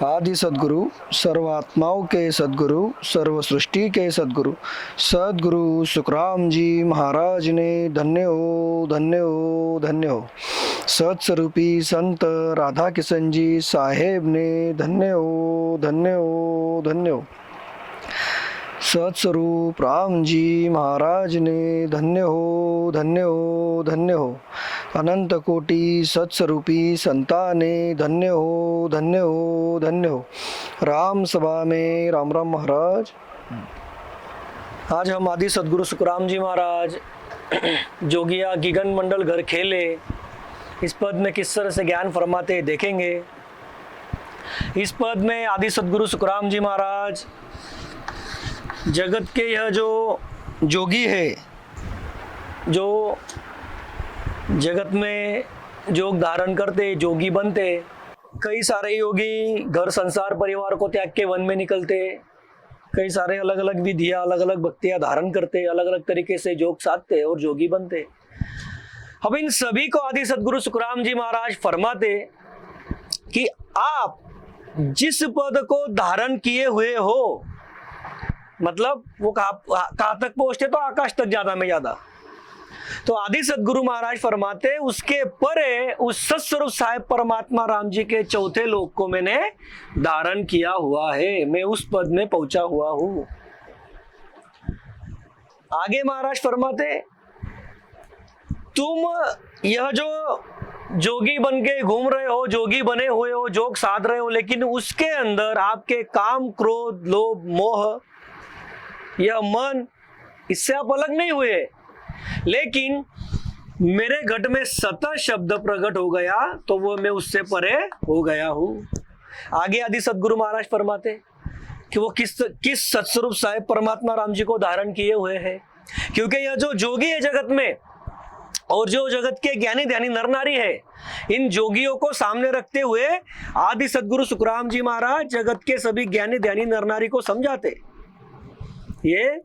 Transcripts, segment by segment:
आदि सद्गुरु, सर्वात्माओं के सद्गुरु, सर्व सृष्टि के सद्गुरु, सद्गुरु सुखराम जी महाराज ने धन्य हो, धन्य हो, धन्य हो। सत्स्वरूपी संत राधा किशन जी साहेब ने धन्य हो, धन्य हो, धन्य हो। सत्स्वरूप राम जी महाराज ने धन्य हो, धन्य हो, धन्य हो। अनंत कोटि सत्स्वरूपी संता ने धन्य हो, धन्य हो, धन्य हो। राम सभा में राम राम महाराज। आज हम आदि सद्गुरु सुखराम जी महाराज जोगिया गिगन मंडल घर खेले इस पद में किस तरह से ज्ञान फरमाते देखेंगे। इस पद में आदि सद्गुरु सुखराम जी महाराज जगत के यह जो जोगी है, जो जगत में जोग धारण करते, जोगी बनते, कई सारे योगी घर संसार परिवार को त्याग के वन में निकलते, कई सारे अलग अलग विधियां, अलग अलग भक्तियां धारण करते, अलग अलग तरीके से जोग साधते और जोगी बनते। अब इन सभी को आदि सद्गुरु सुखराम जी महाराज फरमाते कि आप जिस पद को धारण किए हुए हो, मतलब वो कहाँ तक पहुंचते, तो आकाश तक ज्यादा में ज्यादा। तो आदि सद्गुरु महाराज फरमाते उसके परे उस सत्स्वरूप साहेब परमात्मा राम जी के चौथे लोक को मैंने धारण किया हुआ है, मैं उस पद में पहुंचा हुआ हूं। आगे महाराज फरमाते तुम यह जो जोगी बन के घूम रहे हो, जोगी बने हुए हो, जोग साध रहे हो, लेकिन उसके अंदर आपके काम, क्रोध, लोभ, मोह, यह मन, इससे आप अलग नहीं हुए। लेकिन मेरे घट में सत शब्द प्रकट हो गया तो वो मैं उससे परे हो गया हूं। आगे आदि सद्गुरु महाराज फरमाते कि वो किस सत्स्वरूप साहेब परमात्मा राम जी को धारण किए हुए हैं, क्योंकि यह जो जोगी है जगत में और जो जगत के ज्ञानी ध्यानी नर नारी है, इन जोगियों को सामने रखते हुए आदि सद्गुरु सुखराम जी महाराज जगत के सभी ज्ञानी ध्यानी नर नारी को समझाते। ये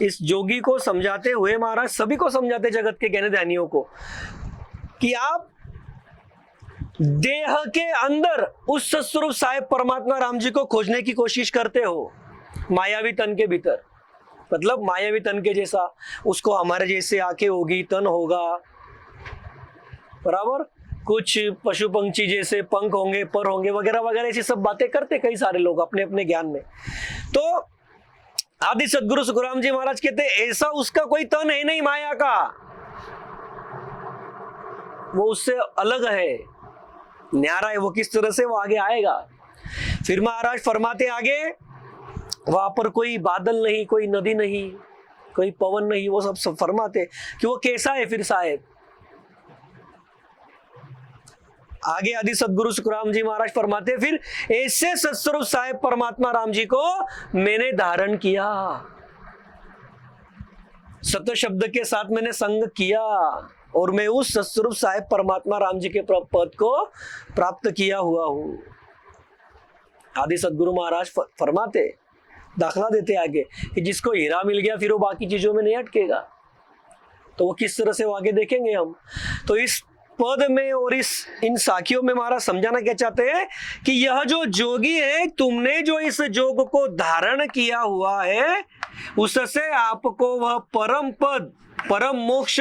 इस जोगी को समझाते हुए महाराज सभी को समझाते, जगत के ज्ञानी ध्यानियों को, कि आप देह के अंदर उस सत्स्वरूप साहेब परमात्मा राम जी को खोजने की कोशिश करते हो, मायावी तन के भीतर, मतलब मायावी तन के जैसा, उसको हमारे जैसे आंखें होगी, तन होगा, बराबर, कुछ पशु पंछी जैसे पंख होंगे, पर होंगे, वगैरह वगैरह ऐसी सब बातें करते कई सारे लोग अपने अपने ज्ञान में। तो आदि सद्गुरु सुखराम जी महाराज कहते ऐसा उसका कोई तन है नहीं माया का, वो उससे अलग है, न्यारा है। वो किस तरह से, वो आगे आएगा। फिर महाराज फरमाते आगे, वहां पर कोई बादल नहीं, कोई नदी नहीं, कोई पवन नहीं, वो सब फरमाते कि वो कैसा है फिर साहेब। आगे आदि सद्गुरु सुखराम जी महाराज फरमाते फिर ऐसे सत्स्वरूप साहेब परमात्मा राम जी को मैंने धारण किया, सत्य शब्द के साथ मैंने संग किया और मैं उस सत्स्वरूप साहेब परमात्मा राम जी के पद को प्राप्त किया हुआ हूं। आदि सद्गुरु महाराज फरमाते, दाखला देते आगे कि जिसको हीरा मिल गया फिर वो बाकी चीजों में नहीं अटकेगा। तो वो किस तरह से वो आगे देखेंगे हम। तो इस पद में और इन साखियों में महाराज समझाना क्या चाहते हैं कि यह जो जोगी है, तुमने जो इस जोग को धारण किया हुआ है, उससे आपको वह परम पद, परम मोक्ष,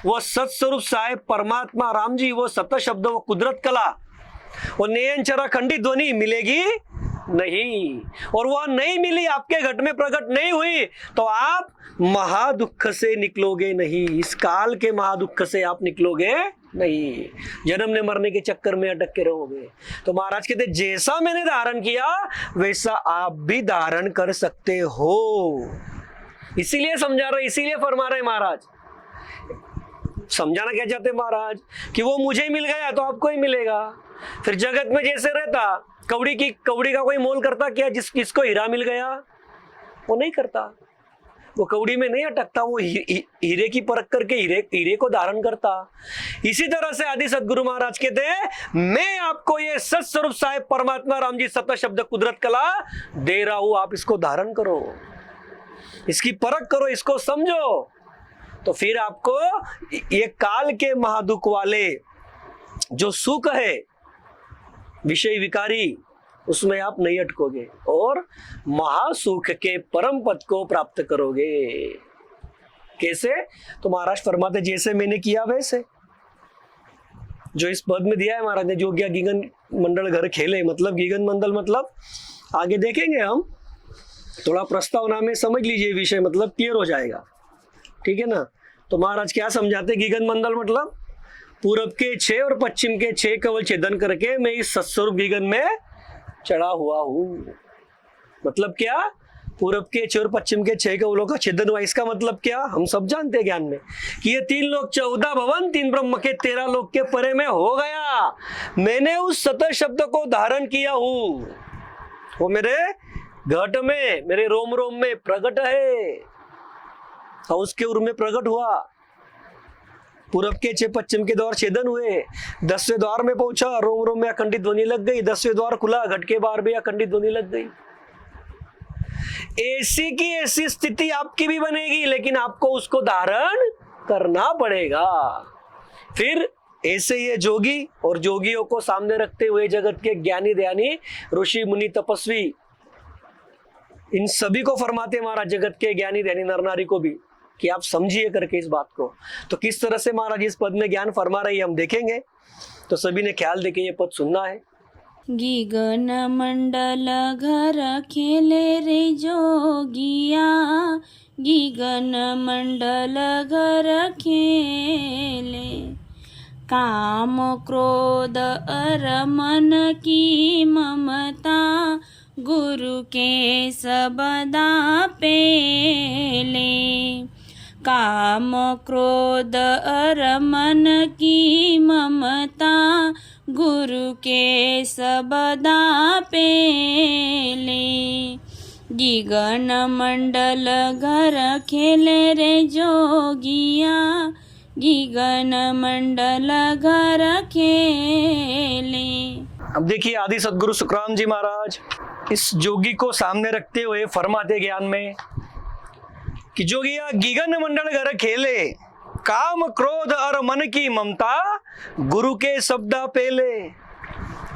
वह सत्स्वरूप साहेब परमात्मा राम जी, वो सत शब्द, वो कुदरत कला, वो नयनचरा खंडित ध्वनि मिलेगी नहीं। और वह नहीं मिली, आपके घट में प्रकट नहीं हुई, तो आप महादुख से निकलोगे नहीं, इस काल के महादुख से आप निकलोगे नहीं, जन्मने मरने के चक्कर में अटक के रहोगे। तो महाराज कहते जैसा मैंने धारण किया वैसा आप भी धारण कर सकते हो। इसीलिए समझा रहे, इसीलिए फरमा रहे महाराज। समझाना क्या चाहते महाराज कि वो मुझे मिल गया तो आपको ही मिलेगा। फिर जगत में जैसे रहता, कौड़ी का कोई मोल करता क्या? जिसको हीरा मिल गया वो नहीं करता, वो कौड़ी में नहीं अटकता, वो हीरे की परख करके हीरे को धारण करता। इसी तरह से आदि सद्गुरु महाराज कहते हैं मैं आपको ये सत्स्वरूप साहेब परमात्मा राम जी सत शब्द कुदरत कला दे रहा हूं, आप इसको धारण करो, इसकी परख करो, इसको समझो, तो फिर आपको ये काल के महादुख वाले जो सुख है, विषय विकारी, उसमें आप नहीं अटकोगे और महासुख के परम पद को प्राप्त करोगे। कैसे? तो महाराज फरमाते जैसे मैंने किया वैसे, जो इस पद में दिया है महाराज ने, जो क्या गीगन मंडल घर खेले, मतलब गीगन मंडल मतलब आगे देखेंगे हम, थोड़ा प्रस्तावना में समझ लीजिए विषय, मतलब क्लियर हो जाएगा, ठीक है ना। तो महाराज क्या समझाते, गीगन मंडल मतलब पूरब के 6 और पश्चिम के 6 कवल छेदन करके मैं इस सत्स्वरूप गीगन में चढ़ा हुआ हूं। मतलब क्या? पूरब के 6 और पश्चिम के 6 कवलों का छेदन हुआ। इसका मतलब क्या? हम सब जानते हैं ज्ञान में कि ये 3 लोक 14 भवन 3 ब्रह्म के 13 लोक के परे में हो गया। मैंने उस सत शब्द को धारण किया हूं, वो मेरे घट में, मेरे रोम रोम में प्रकट है और उसके उर में प्रकट हुआ। पूरब के 6 पश्चिम के द्वार छेदन हुए, 10वें द्वार में पहुंचा, रोम रोम में अखंडित ध्वनि लग गई, 10वें द्वार खुला, घट के बाहर भी अखंडित ध्वनि लग गई। ऐसी की ऐसी स्थिति आपकी भी बनेगी, लेकिन आपको उसको धारण करना पड़ेगा। फिर ऐसे ये जोगी और जोगियों को सामने रखते हुए जगत के ज्ञानी ध्यानी ऋषि मुनि तपस्वी, इन सभी को फरमाते महाराज, जगत के ज्ञानी ध्यानी नर नारी को भी, कि आप समझिए करके इस बात को। तो किस तरह से महाराज इस पद में ज्ञान फरमा रही है हम देखेंगे, तो सभी ने ख्याल देके ये पद सुनना है। गीगन मंडल घर खेले रे जोगिया, गीगन मंडल घर खेले, काम क्रोध अर मन की ममता, गुरु के सबदा पेले, काम क्रोध अर मन की ममता, गुरु के सबदा पेले, गीगन मंडल घर खेले रे जोगिया, गीगन मंडल घर खेले। अब देखिए आदि सदगुरु सुखराम जी महाराज इस जोगी को सामने रखते हुए फरमाते ज्ञान में कि जोगिया गीगन मंडल घर खेले, काम क्रोध और मन की ममता, गुरु के शब्दा पेले।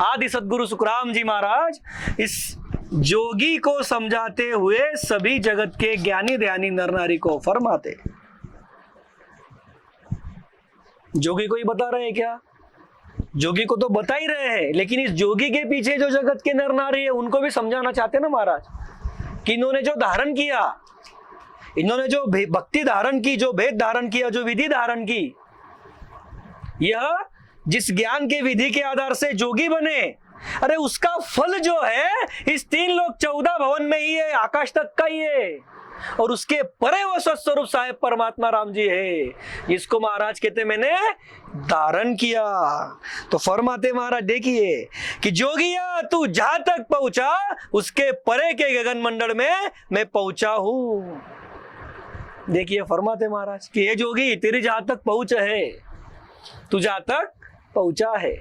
आदि सदगुरु सुखराम जी महाराज इस जोगी को समझाते हुए सभी जगत के ज्ञानी ध्यानी नर नारी को फरमाते। जोगी को ही बता रहे हैं क्या? जोगी को तो बता ही रहे हैं, लेकिन इस जोगी के पीछे जो जगत के नर नारी है उनको भी समझाना चाहते हैं ना महाराज, कि इन्होंने जो धारण किया, इन्होंने जो भक्ति धारण की, जो भेद धारण किया, जो विधि धारण की, यह जिस ज्ञान के विधि के आधार से जोगी बने, अरे उसका फल जो है इस 3 लोक 14 भवन में ही है, आकाश तक का ही है, और उसके परे वो सत्स्वरूप साहेब परमात्मा राम जी है, जिसको महाराज कहते मैंने धारण किया। तो फरमाते महाराज देखिए कि जोगिया तू जहां तक पहुंचा उसके परे के गगन मंडल में मैं पहुंचा हूं। देखिए फरमाते महाराज कि ये जोगी तेरी जहां तक पहुंच है, तू जहां तक पहुंचा है,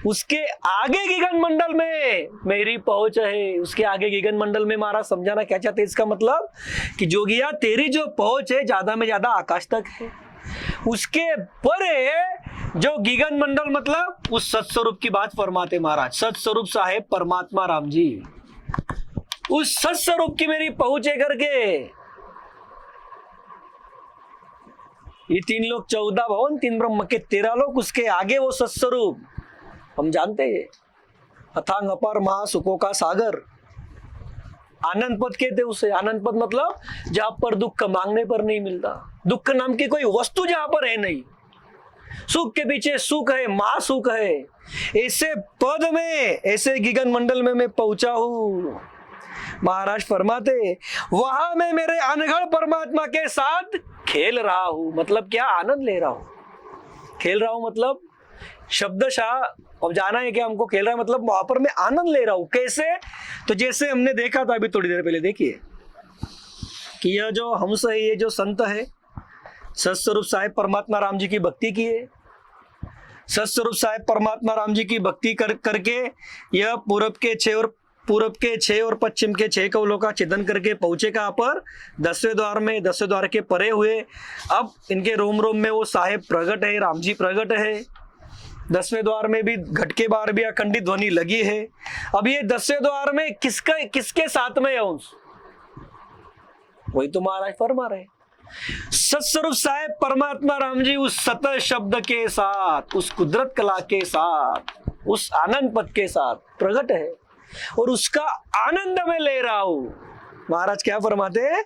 उसके आगे गगन मंडल में मेरी पहुंच है। उसके आगे गगन मंडल में महाराज समझाना क्या चाहते हैं? इसका मतलब कि जोगिया तेरी जो पहुंच है ज्यादा में ज्यादा आकाश तक है, उसके परे जो गगन मंडल मतलब उस सत्स्वरूप की बात फरमाते महाराज। सत्स्वरूप साहेब परमात्मा राम जी, उस सत्स्वरूप की मेरी पहुंच है करके ये 3 लोक 14 भवन 3 ब्रह्म के 13 लोक, उसके आगे वो सत्स्वरूप हम जानते हैं, अथांग अपार महासुखों का सागर, आनंद पद कहते उसे। आनंद पद मतलब जहां पर दुख मांगने पर नहीं मिलता, दुख नाम की कोई वस्तु जहां पर है नहीं, सुख के पीछे सुख है, महासुख है, ऐसे पद में, ऐसे गगन मंडल में मैं पहुंचा हूं। महाराज फरमाते वहां मैं मेरे अनगढ़ परमात्मा के साथ खेल रहा हूं। मतलब क्या? आनंद ले रहा हूं। खेल रहा हूं मतलब शब्दशाह अब जाना है कि हमको खेल रहा है मतलब वहां पर मैं आनंद ले रहा हूं। कैसे? तो जैसे हमने देखा था अभी थोड़ी देर पहले, देखिए कि यह जो हंस है, ये जो संत है, सत्स्वरूप साहेब परमात्मा राम जी की भक्ति की है। सत्स्वरूप साहेब परमात्मा राम जी की भक्ति करके यह पूरब के 6 और पश्चिम के 6 कवलों का छेदन करके पहुंचे कहां पर? 10वें द्वार में। 10वें द्वार के परे हुए। अब इनके रोम रोम में वो साहेब प्रगट है, राम जी प्रगट है। 10वें द्वार में भी घट के बाहर भी अखंडित ध्वनि लगी है। अब ये 10वें द्वार में किसके साथ में है अंश? वही तो महाराज फरमा रहे, सत्स्वरूप साहेब परमात्मा राम जी उस सत शब्द के साथ, उस कुदरत कला के साथ, उस आनंद पद के साथ प्रकट है और उसका आनंद में ले रहा हूं। महाराज क्या फरमाते हैं,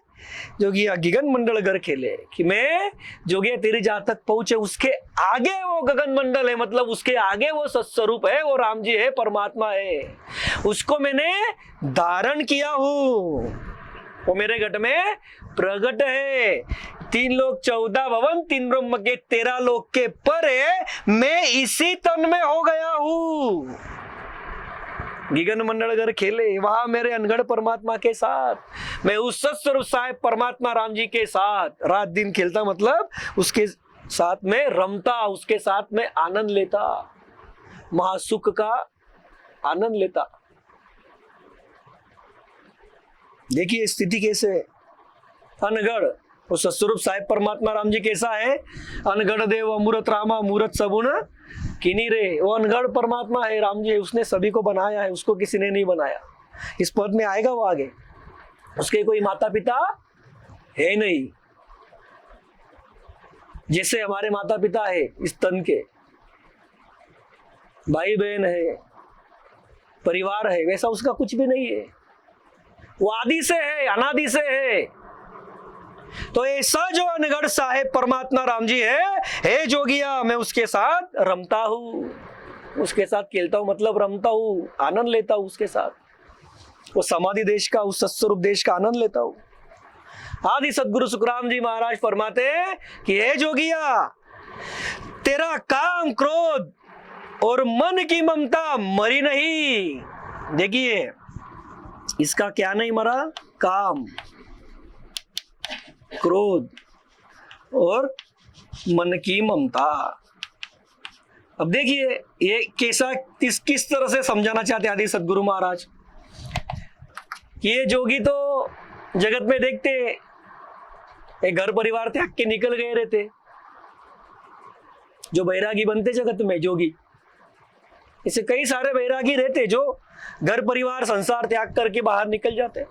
जोगिया गगन मंडल घर खेले, कि मैं जोगिया तेरी जहां तक पहुंचे उसके आगे वो गगन मंडल है, मतलब उसके आगे वो सत्स्वरूप है, वो राम जी है, परमात्मा है, उसको मैंने धारण किया हूं, वो मेरे घट में प्रकट है। 3 लोक 14 भवन 3 ब्रह्म के 13 लोक के परे मैं इसी तन में हो गया हूं। गगन मंडल घर खेले, वहां मेरे अनगढ़ परमात्मा के साथ, मैं उस सत्स्वरूप साहेब परमात्मा राम जी के साथ रात दिन खेलता, मतलब उसके साथ में रमता, उसके साथ में आनंद लेता, महासुख का आनंद लेता। देखिए स्थिति कैसे है। अनगढ़ वो सत्स्वरूप साहेब परमात्मा राम जी कैसा है, अनगढ़ देव अमूरत रामा मूरत सबुन किनी रे, वो अनगढ़ परमात्मा है, राम जी है, उसने सभी को बनाया है, उसको किसी ने नहीं बनाया। इस पद में आएगा वो आगे, उसके कोई माता पिता है नहीं, जैसे हमारे माता पिता है इस तन के, भाई बहन है, परिवार है, वैसा उसका कुछ भी नहीं है, वो आदि से है, अनादि से है। तो ऐसा जो अनगढ़ साहेब परमात्मा राम जी है जोगिया, मैं उसके साथ रमता हूं, उसके साथ खेलता हूं, मतलब रमता हूं, आनंद लेता हूं उसके साथ, वो समाधि देश का, उस सत्स्वरूप देश का आनंद लेता हूं। आदि सदगुरु सुखराम जी महाराज फरमाते हैं कि हे जोगिया, तेरा काम क्रोध और मन की ममता मरी नहीं। देखिए इसका क्या नहीं मरा, काम, क्रोध और मन की ममता। अब देखिए ये कैसा किस तरह से समझाना चाहते आदि सदगुरु महाराज। ये जोगी तो जगत में देखते एक घर परिवार त्याग के निकल गए रहते, जो बैरागी बनते जगत में जोगी, इसे कई सारे बैरागी रहते जो घर परिवार संसार त्याग करके बाहर निकल जाते।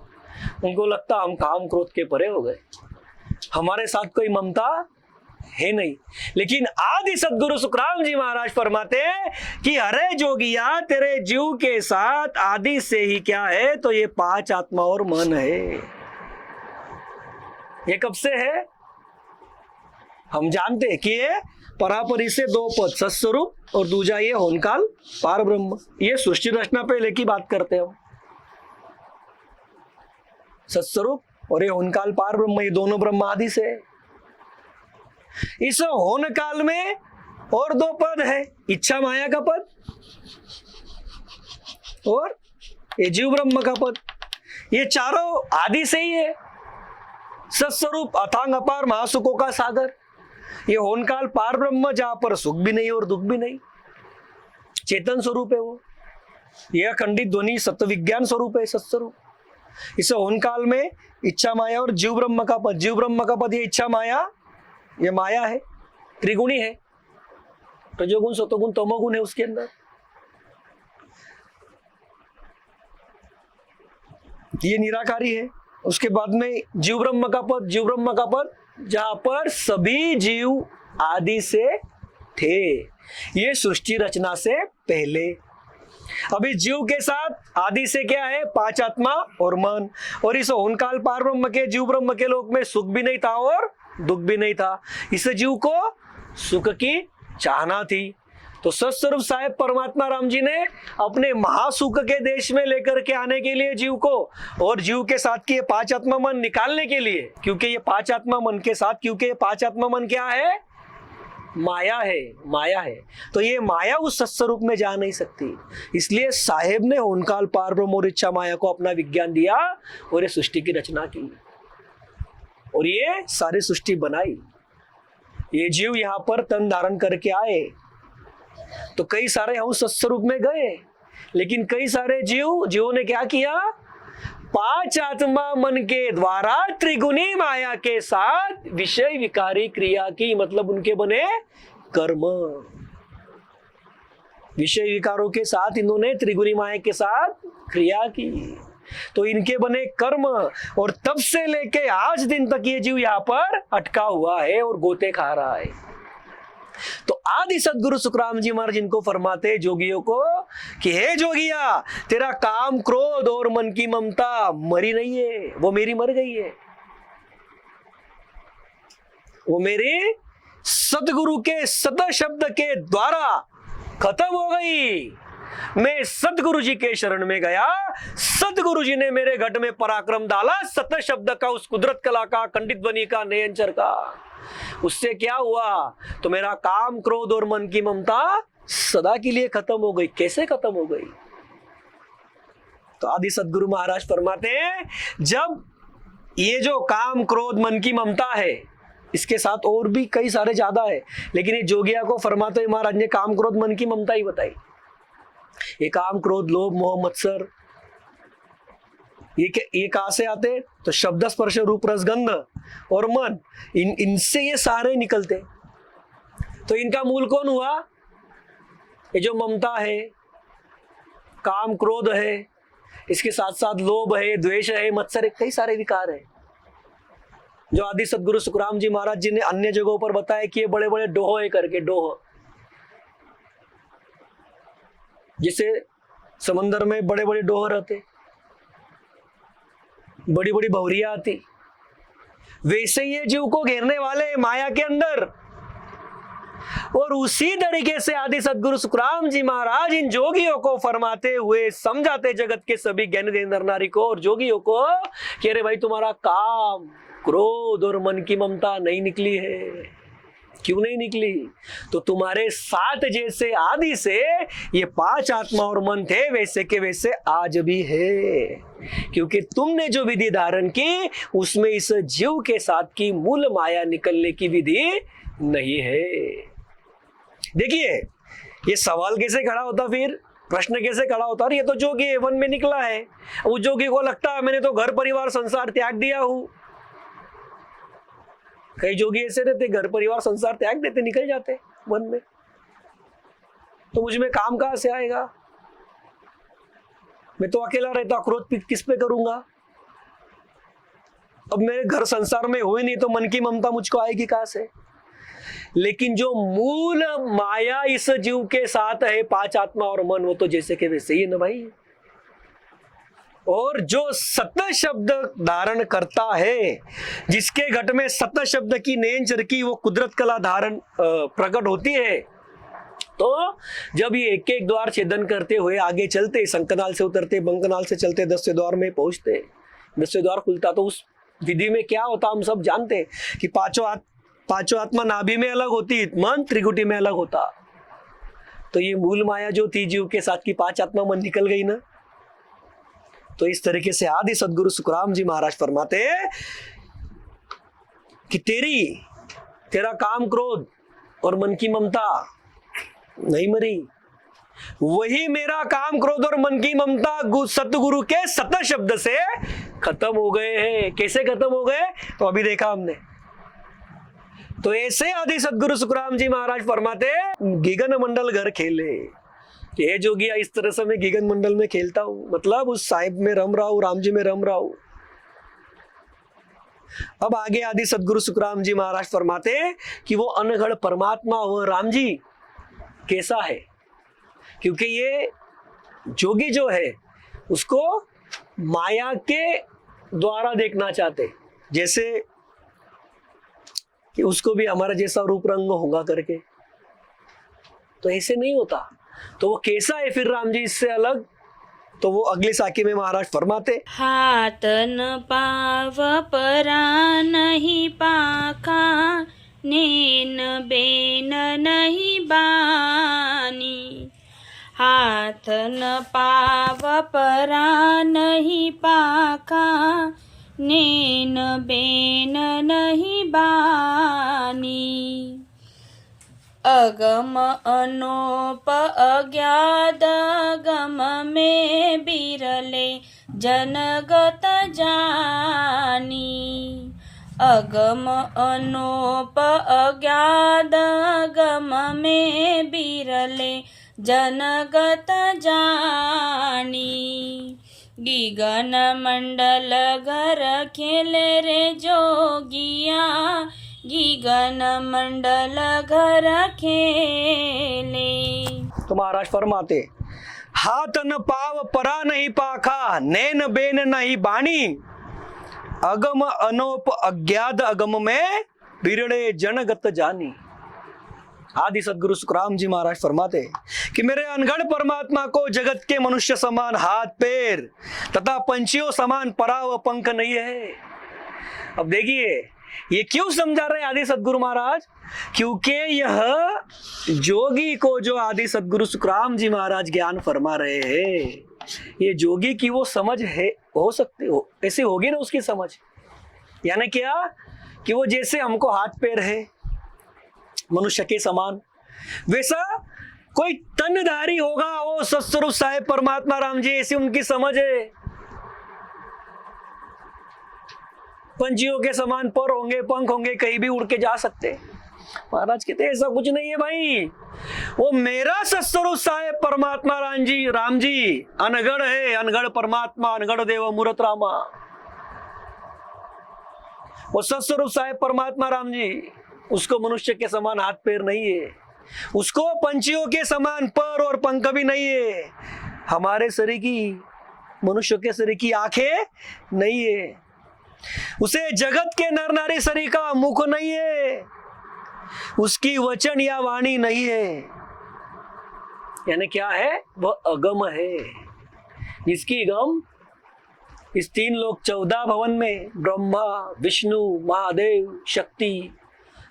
उनको लगता हम काम क्रोध के परे हो गए, हमारे साथ कोई ममता है नहीं। लेकिन आदि सदगुरु सुखराम जी महाराज फरमाते हैं कि अरे जोगिया, तेरे जीव के साथ आदि से ही क्या है, तो ये 5 आत्मा और मन है। ये कब से है हम जानते हैं कि ये परापरी से 2 पद, सत्स्वरूप और दूजा ये होनकाल पार ब्रह्म। ये सृष्टि रचना पहले की बात करते हैं हम, सत्स्वरूप और ये होनकाल पार ब्रह्म, ये दोनों ब्रह्म आदि से है। इस होन काल में और 2 पद है, इच्छा माया का पद और ये जीव ब्रह्म का पद। ये चारों आदि से ही है। सत्स्वरूप अथांग अपार महासुखों का सागर, ये होनकाल पार ब्रह्म, जहां पर सुख भी नहीं और दुख भी नहीं, चेतन स्वरूप है वो। यह अखंडित ध्वनि सत्य विज्ञान स्वरूप है सत्स्वरूप। इस होनकाल में इच्छा माया और जीव ब्रह्म का पद, जीव ब्रह्म का पद, ये इच्छा माया, ये माया है, त्रिगुणी है, रजोगुण सतोगुण तमोगुण है उसके अंदर। ये निराकारी है। उसके बाद में जीव ब्रह्म का पद, जीव ब्रह्म का पद जहां पर सभी जीव आदि से थे, ये सृष्टि रचना से पहले। अभी जीव के साथ आदि से क्या है, 5 आत्मा और मन। और इस होनकाल पार ब्रह्म के, जीव ब्रह्म के लोक में सुख भी नहीं था और दुख भी नहीं था। इस जीव को सुख की चाहना थी, तो सत्स्वरूप साहेब परमात्मा राम जी ने अपने महासुख के देश में लेकर के आने के लिए जीव को, और जीव के साथ की ये 5 आत्मा मन निकालने के लिए, क्योंकि ये 5 आत्मा मन के साथ, क्योंकि ये 5 आत्मा मन क्या है, माया है, माया है। तो ये माया उस सत्स्वरूप में जा नहीं सकती, इसलिए साहेब ने होनकाल पार ब्रह्म और इच्छा माया को अपना विज्ञान दिया और ये सृष्टि की रचना की और ये सारी सृष्टि बनाई। ये जीव यहाँ पर तन धारण करके आए तो कई सारे हम सत्स्वरूप में गए, लेकिन कई सारे जीवों ने क्या किया, 5 आत्मा मन के द्वारा त्रिगुणी माया के साथ विषय विकारी क्रिया की, मतलब उनके बने कर्म। विषय विकारों के साथ इन्होंने त्रिगुणी माया के साथ क्रिया की, तो इनके बने कर्म, और तब से लेके आज दिन तक ये जीव यहाँ पर अटका हुआ है और गोते खा रहा है। तो आदि सदगुरु सुखराम जी महाराज इनको फरमाते जोगियों को कि हे जोगिया, तेरा काम क्रोध और मन की ममता मरी नहीं है, वो मेरी मर गई है, वो मेरे सतगुरु के सत शब्द के द्वारा खत्म हो गई। मैं सतगुरु जी के शरण में गया, सतगुरु जी ने मेरे घट में पराक्रम डाला, सत शब्द का, उस कुदरत कला का, खंडित ध्वनि का, नयनचर का। उससे क्या हुआ? तो मेरा काम क्रोध और मन की ममता सदा के लिए खत्म हो गई। कैसे खत्म हो गई? तो आदि सदगुरु महाराज फरमाते हैं, जब ये जो काम क्रोध मन की ममता है, इसके साथ और भी कई सारे ज्यादा है, लेकिन ये जोगिया को फरमाते महाराज ने काम क्रोध मन की ममता ही बताई। ये काम क्रोध लोभ मोह मत्सर, ये कहां से आते? तो शब्द स्पर्श रूप रस गंध और मन, इनसे ये सारे निकलते। तो इनका मूल कौन हुआ? ये जो ममता है, काम क्रोध है, इसके साथ साथ लोभ है, द्वेष है, मत्सर है, कई सारे विकार है, जो आदि सदगुरु सुखराम जी महाराज जी ने अन्य जगहों पर बताया कि ये बड़े बड़े डोह करके, डोह जिसे समंदर में बड़े बड़े डोह रहते, बड़ी बड़ी भौरिया आती, वैसे ये जीव को घेरने वाले माया के अंदर। और उसी तरीके से आदि सदगुरु सुखराम जी महाराज इन जोगियों को फरमाते हुए समझाते जगत के सभी ज्ञानी नर नारी को और जोगियों को कि अरे भाई, तुम्हारा काम क्रोध और मन की ममता नहीं निकली है। क्यों नहीं निकली? तो तुम्हारे साथ जैसे आदि से ये 5 आत्मा और मन थे, वैसे के वैसे आज भी है, क्योंकि तुमने जो विधि धारण की उसमें इस जीव के साथ की मूल माया निकलने की विधि नहीं है। देखिए, ये सवाल कैसे खड़ा होता, फिर प्रश्न कैसे खड़ा होता? ये तो जोगी वन में निकला है, उस जोगी को लगता है मैंने तो घर परिवार संसार त्याग दिया हूं। कई जोगी ऐसे रहते, घर परिवार संसार त्याग देते, निकल जाते वन में, तो मुझ में काम कहां से आएगा? मैं तो अकेला रहता, क्रोध किस पे करूंगा? अब मेरे घर संसार में हुए नहीं तो मन की ममता मुझको आएगी कहां से? लेकिन जो मूल माया इस जीव के साथ है, 5 आत्मा और मन, वो तो जैसे के वैसे ही है ना भाई। और जो सत शब्द धारण करता है, जिसके घट में सत शब्द की नयनचर की वो कुदरत कला धारण प्रकट होती है, तो जब ये एक एक द्वार छेदन करते हुए आगे चलते, शंखनाल से उतरते, बंकनाल से चलते, 10वें द्वार में पहुंचते, 10वें द्वार खुलता, तो उस विधि में क्या होता हम सब जानते हैं कि पांचों आत्मा नाभि में अलग होती, मन त्रिकुटी में अलग होता। तो ये मूल माया जो थी जीव के साथ की 5 आत्मा मन निकल गई ना। तो इस तरीके से आदि सदगुरु सुखराम जी महाराज फरमाते हैं कि तेरा काम क्रोध और मन की ममता नहीं मरी, वही मेरा काम क्रोध और मन की ममता सतगुरु के सत शब्द से खत्म हो गए हैं। कैसे खत्म हो गए? तो अभी देखा हमने। तो ऐसे आदि सदगुरु सुखराम जी महाराज फरमाते गगन मंडल घर खेले। ये जोगिया, इस तरह से मैं गगन मंडल में खेलता हूं, मतलब उस साहिब में रम रहा हूं, राम जी में रम रहा हूं। अब आगे आदि सदगुरु सुखराम जी महाराज फरमाते हैं कि वो अनगढ़ परमात्मा, वो राम जी कैसा है? क्योंकि ये जोगी जो है उसको माया के द्वारा देखना चाहते, जैसे कि उसको भी हमारा जैसा रूप रंग होगा करके, तो ऐसे नहीं होता। तो वो कैसा है फिर राम जी इससे अलग? तो वो अगली साखी में महाराज फरमाते, हाथ न पाव परा नहीं पाखा, नेन बेन नहीं बानी। हाथ न पाव परा नहीं पाखा, नेन बेन नहीं बानी। अगम अनोप अज्ञात गम में बिरले जनगत जानी। अगम अनोप अज्ञात गम में बिरले जनगत जानी। गगन मंडल घर खेले रे जोगिया, गगन मंडल घर खेले। तो महाराज फरमाते, हाथ न पाव परा नहीं पाखा, नैन बेन नहीं बानी, अगम अनोप अज्ञात अगम में बिरड़े जनगत जानी। आदि सदगुरु सुखराम जी महाराज फरमाते कि मेरे अनगढ़ परमात्मा को जगत के मनुष्य समान हाथ पैर तथा पंछियों समान परा व पंख नहीं है। अब देखिए ये क्यों समझा रहे आदि सदगुरु महाराज, क्योंकि यह जोगी को जो आदि सदगुरु सुखराम जी महाराज ज्ञान फरमा रहे हैं, ये जोगी की वो समझ है, हो सकती हो ऐसी होगी ना उसकी समझ, यानी क्या कि वो जैसे हमको हाथ पैर है मनुष्य के समान, वैसा कोई तनधारी होगा वो सत्स्वरूप साहेब परमात्मा राम जी, ऐसी उनकी समझ है। पंछियों के समान पर होंगे, पंख होंगे, कहीं भी उड़ के जा सकते। महाराज कहते ऐसा कुछ नहीं है भाई, वो मेरा सत्स्वरूप साहेब परमात्मा राम जी अनगढ़ है, अनगढ़ परमात्मा, अनगढ़ देव मूरत रामा। वो सत्स्वरूप साहेब परमात्मा राम जी, उसको मनुष्य के समान हाथ पैर नहीं है, उसको पंछियों के समान पर और पंख भी नहीं है, हमारे शरीर की, मनुष्य के शरीर की आंखें नहीं है, उसे जगत के नर नारी शरीर का मुख नहीं है, उसकी वचन या वाणी नहीं है, यानी क्या है, वह अगम है, जिसकी गम इस 3 लोक 14 भवन में ब्रह्मा विष्णु महादेव शक्ति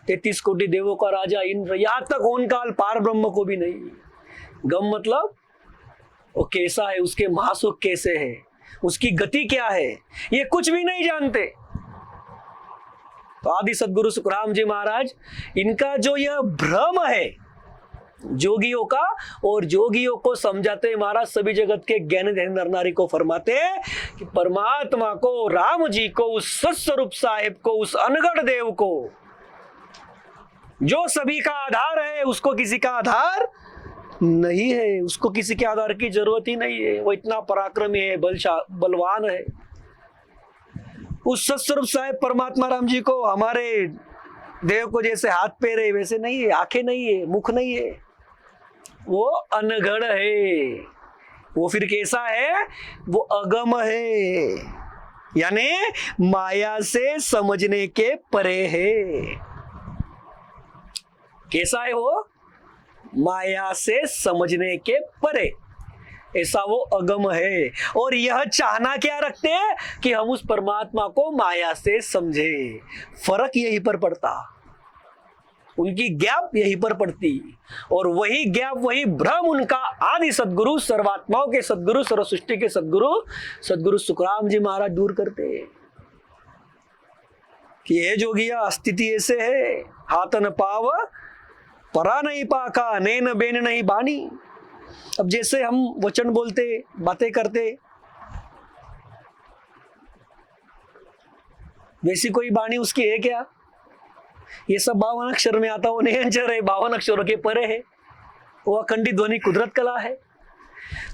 33 कोटि देवों का राजा इंद्र, यहां तक ओन काल पार ब्रह्म को भी नहीं। गम मतलब वो कैसा है, उसके महासुख कैसे है, उसकी गति क्या है, ये कुछ भी नहीं जानते। तो आदि सदगुरु सुखराम जी महाराज, इनका जो यह भ्रम है जोगियों का, और जोगियों को समझाते महाराज सभी जगत के ज्ञानी नर नारी को फरमाते हैं कि परमात्मा को, राम जी को, उस सत्स्वरूप साहेब को, उस अनगढ़ देव को, जो सभी का आधार है, उसको किसी का आधार नहीं है, उसको किसी के आधार की जरूरत ही नहीं है, वो इतना पराक्रमी है, बलवान है। उस सत्स्वरूप साहेब परमात्मा राम जी को हमारे देव को जैसे हाथ पैर है वैसे नहीं है, आंखें नहीं है, मुख नहीं है, वो अनगढ़ है। वो फिर कैसा है, वो अगम है, यानी माया से समझने के परे है। कैसा है वो, माया से समझने के परे, ऐसा वो अगम है। और यह चाहना क्या रखते हैं कि हम उस परमात्मा को माया से समझे, फर्क यहीं पर पड़ता, उनकी गैप यहीं पर पड़ती, और वही गैप, वही भ्रम उनका आदि सदगुरु, सर्वात्माओं के सदगुरु, सर्व सृष्टि के सदगुरु सुखराम जी महाराज दूर करते कि ये जोगिया स्थिति ऐसे है, हाथ न पाव परा नहीं पाका, नैन बेन नहीं बानी। अब जैसे हम वचन बोलते, बातें करते, वैसी कोई बाणी उसकी है क्या? ये सब 52 अक्षर में आता, वो निरंजन है, 52 अक्षरों के परे है, वो अखंडित ध्वनि कुदरत कला है।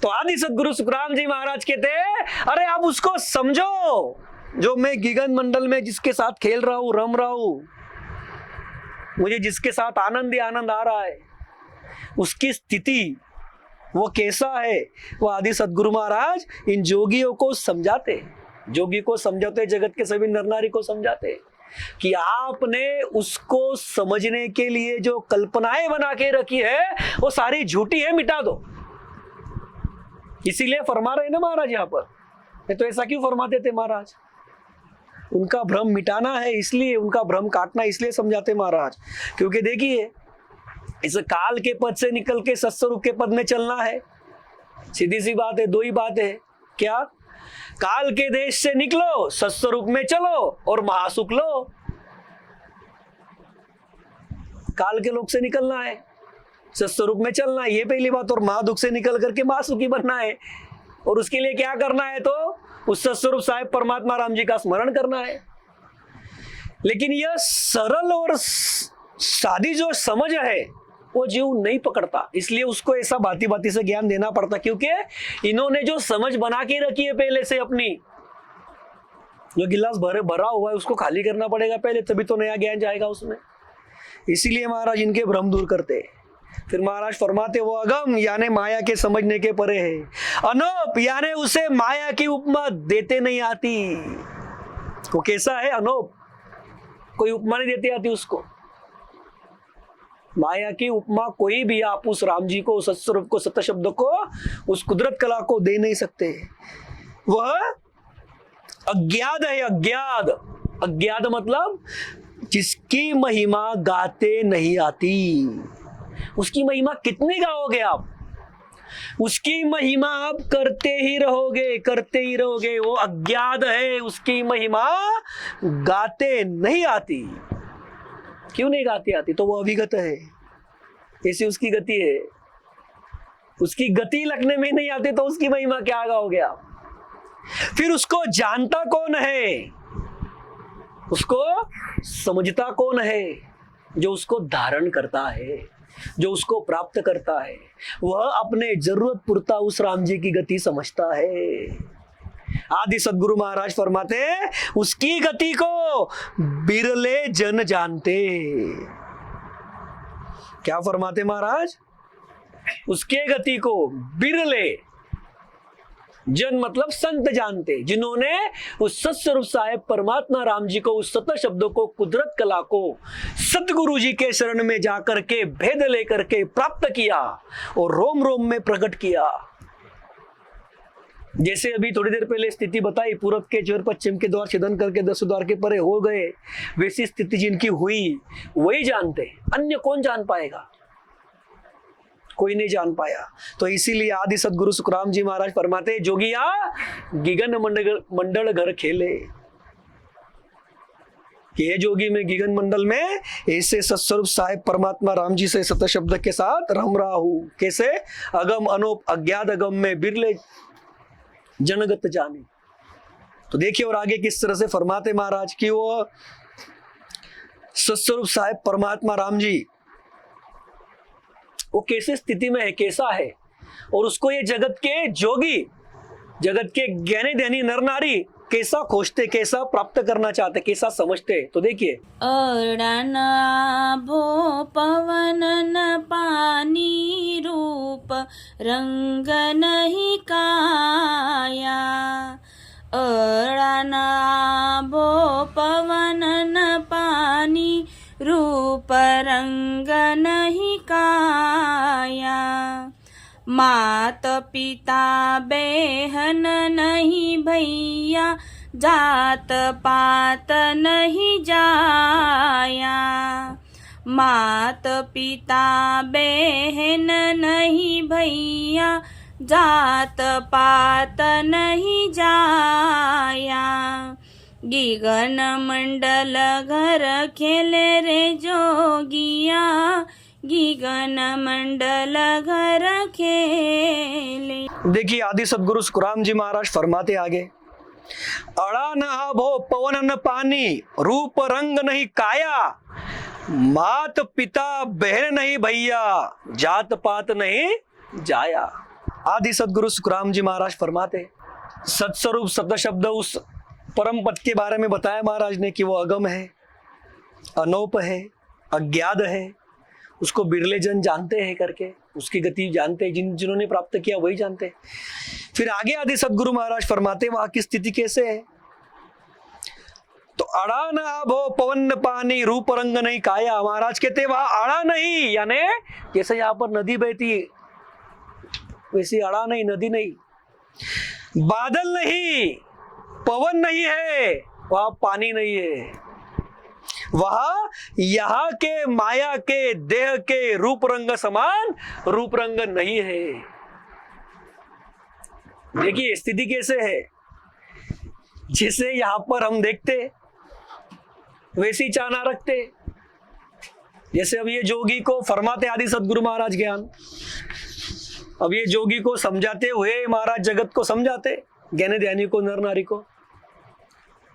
तो आदि सदगुरु सुखराम जी महाराज कहते हैं, अरे आप उसको समझो, जो मैं गगन मंडल में जिसके साथ खेल रहा हूं, रम रहा हूं, मुझे जिसके साथ आनंद ही आनंद आ रहा है, उसकी स्थिति वो कैसा है, वो आदि सदगुरु महाराज इन जोगियों को समझाते, जोगी को समझाते, जगत के सभी नर नारी को समझाते कि आपने उसको समझने के लिए जो कल्पनाएं बना के रखी है वो सारी झूठी है, मिटा दो। इसीलिए फरमा रहे ना महाराज यहाँ पर, नहीं तो ऐसा क्यों फरमाते थे महाराज? उनका भ्रम मिटाना है, इसलिए उनका भ्रम काटना इसलिए समझाते महाराज, क्योंकि देखिए इस काल के पद से निकल के सत्स्वरूप के पद में चलना है, सीधी सी बात है, 2 ही बात है, क्या? काल के देश से निकलो, सत्स्वरूप में चलो और महासुख लो। काल के लोक से निकलना है, सत्स्वरूप में चलना है, ये पहली बात, और महादुख से निकल करके महासुखी बनना है। और उसके लिए क्या करना है? तो उस सत्स्वरूप साहेब परमात्मा राम जी का स्मरण करना है। लेकिन यह सरल और सादी जो समझ है वो जीव नहीं पकड़ता, इसलिए उसको ऐसा भांति भांति से ज्ञान देना पड़ता, क्योंकि इन्होंने जो समझ बना के रखी है पहले से अपनी, जो गिलास भरा हुआ है उसको खाली करना पड़ेगा पहले, तभी तो नया ज्ञान जाएगा उसमें। इसीलिए महाराज इनके भ्रम दूर करते। फिर महाराज फरमाते वो अगम यानी माया के समझने के परे है, अनोप यानी उसे माया की उपमा देते नहीं आती। वो कैसा है अनोप, कोई उपमा नहीं देती आती उसको। माया की उपमा कोई भी आप उस राम जी को, सत्स्वरूप को, सत्य शब्द को, उस कुदरत कला को दे नहीं सकते। वह अज्ञात है, अज्ञात। अज्ञात मतलब जिसकी महिमा गाते नहीं आती। उसकी महिमा कितनी गाओगे आप, उसकी महिमा आप करते ही रहोगे, करते ही रहोगे। वो अज्ञात है, उसकी महिमा गाते नहीं आती। क्यों नहीं गाती आती? तो वो अभिगत है, ऐसी उसकी गति है। उसकी गति लगने में नहीं आती तो उसकी महिमा क्या गाओगे आप? फिर उसको जानता कौन है, उसको समझता कौन है? जो उसको धारण करता है, जो उसको प्राप्त करता है, वह अपने जरूरत पुरता उस राम जी की गति समझता है। आदि सदगुरु महाराज फरमाते हैं उसकी गति को बिरले जन जानते। क्या फरमाते महाराज? उसके गति को बिरले जन मतलब संत जानते, जिन्होंने उस सत्स्वरूप साहेब परमात्मा राम जी को, उस सत्य शब्दों को, कुदरत कला को सतगुरु जी के शरण में जाकर के भेद लेकर के प्राप्त किया और रोम रोम में प्रकट किया। जैसे अभी थोड़ी देर पहले स्थिति बताई, पूरब के जोर पश्चिम के द्वार छेदन करके 10 द्वार के परे हो गए, वैसी स्थिति जिनकी हुई वही जानते, अन्य कौन जान पाएगा? कोई नहीं जान पाया। तो इसीलिए आदि सदगुरु सुखराम जी महाराज फरमाते जोगिया गिगन मंडल घर खेले। ये जोगी में गिगन मंडल में ऐसे सत्स्वरूप साहेब परमात्मा राम जी से सत्य शब्द के साथ रम रहा हूं। कैसे? अगम अनोप अज्ञात अगम में बिरले जनगत जाने। तो देखिए और आगे किस तरह से फरमाते महाराज कि वो सत्स्वरूप साहेब परमात्मा राम जी वो कैसे स्थिति में है, कैसा है, और उसको ये जगत के जोगी, जगत के ज्ञानी ध्यानी नर नारी कैसा खोजते, कैसा प्राप्त करना चाहते, कैसा समझते। तो देखिए अड़न आभो पवन न पानी रूप रंग नहीं काया। अड़न आभो पवन न पानी रूप रंग नहीं काया। मात पिता बहन नहीं भैया, जात पात नहीं जाया। मात पिता बहन नहीं भैया, जात पात नहीं जाया। गिगन मंडल घर खेले रे जोगिया, गिगन मंडल घर खेले। देखिए आदि सदगुरु सुखराम जी महाराज फरमाते आगे, अड़ा न आभो पवन न पानी रूप रंग नहीं काया। मात पिता बहन नहीं भैया, जात पात नहीं जाया। आदि सदगुरु सुखराम जी महाराज फरमाते सत्स्वरूप सत्य शब्द उस परम पद के बारे में बताया महाराज ने कि वो अगम है, अनोप है, अज्ञात है, उसको बिरले जन जानते हैं करके, उसकी गति जानते हैं, जिन्होंने प्राप्त किया वही जानते हैं। फिर आगे आदि सदगुरु महाराज फरमाते वहां की स्थिति कैसे है। तो अड़ा न आभो पवन न पानी रूप रंग नहीं काया। महाराज कहते वहां अड़ा नहीं, यानी जैसे यहाँ पर नदी बहती वैसी अड़ा नहीं, नदी नहीं, बादल नहीं, पवन नहीं है, वहां पानी नहीं है, वहां यहाँ के माया के देह के रूप रंग समान रूप रंग नहीं है। देखिए स्थिति कैसे है, जिसे यहां पर हम देखते वैसी चाहना रखते। जैसे अब ये जोगी को फरमाते आदि सदगुरु महाराज ज्ञान, अब ये जोगी को समझाते हुए महाराज जगत को समझाते, ज्ञानी ध्यानी को, नर नारी को।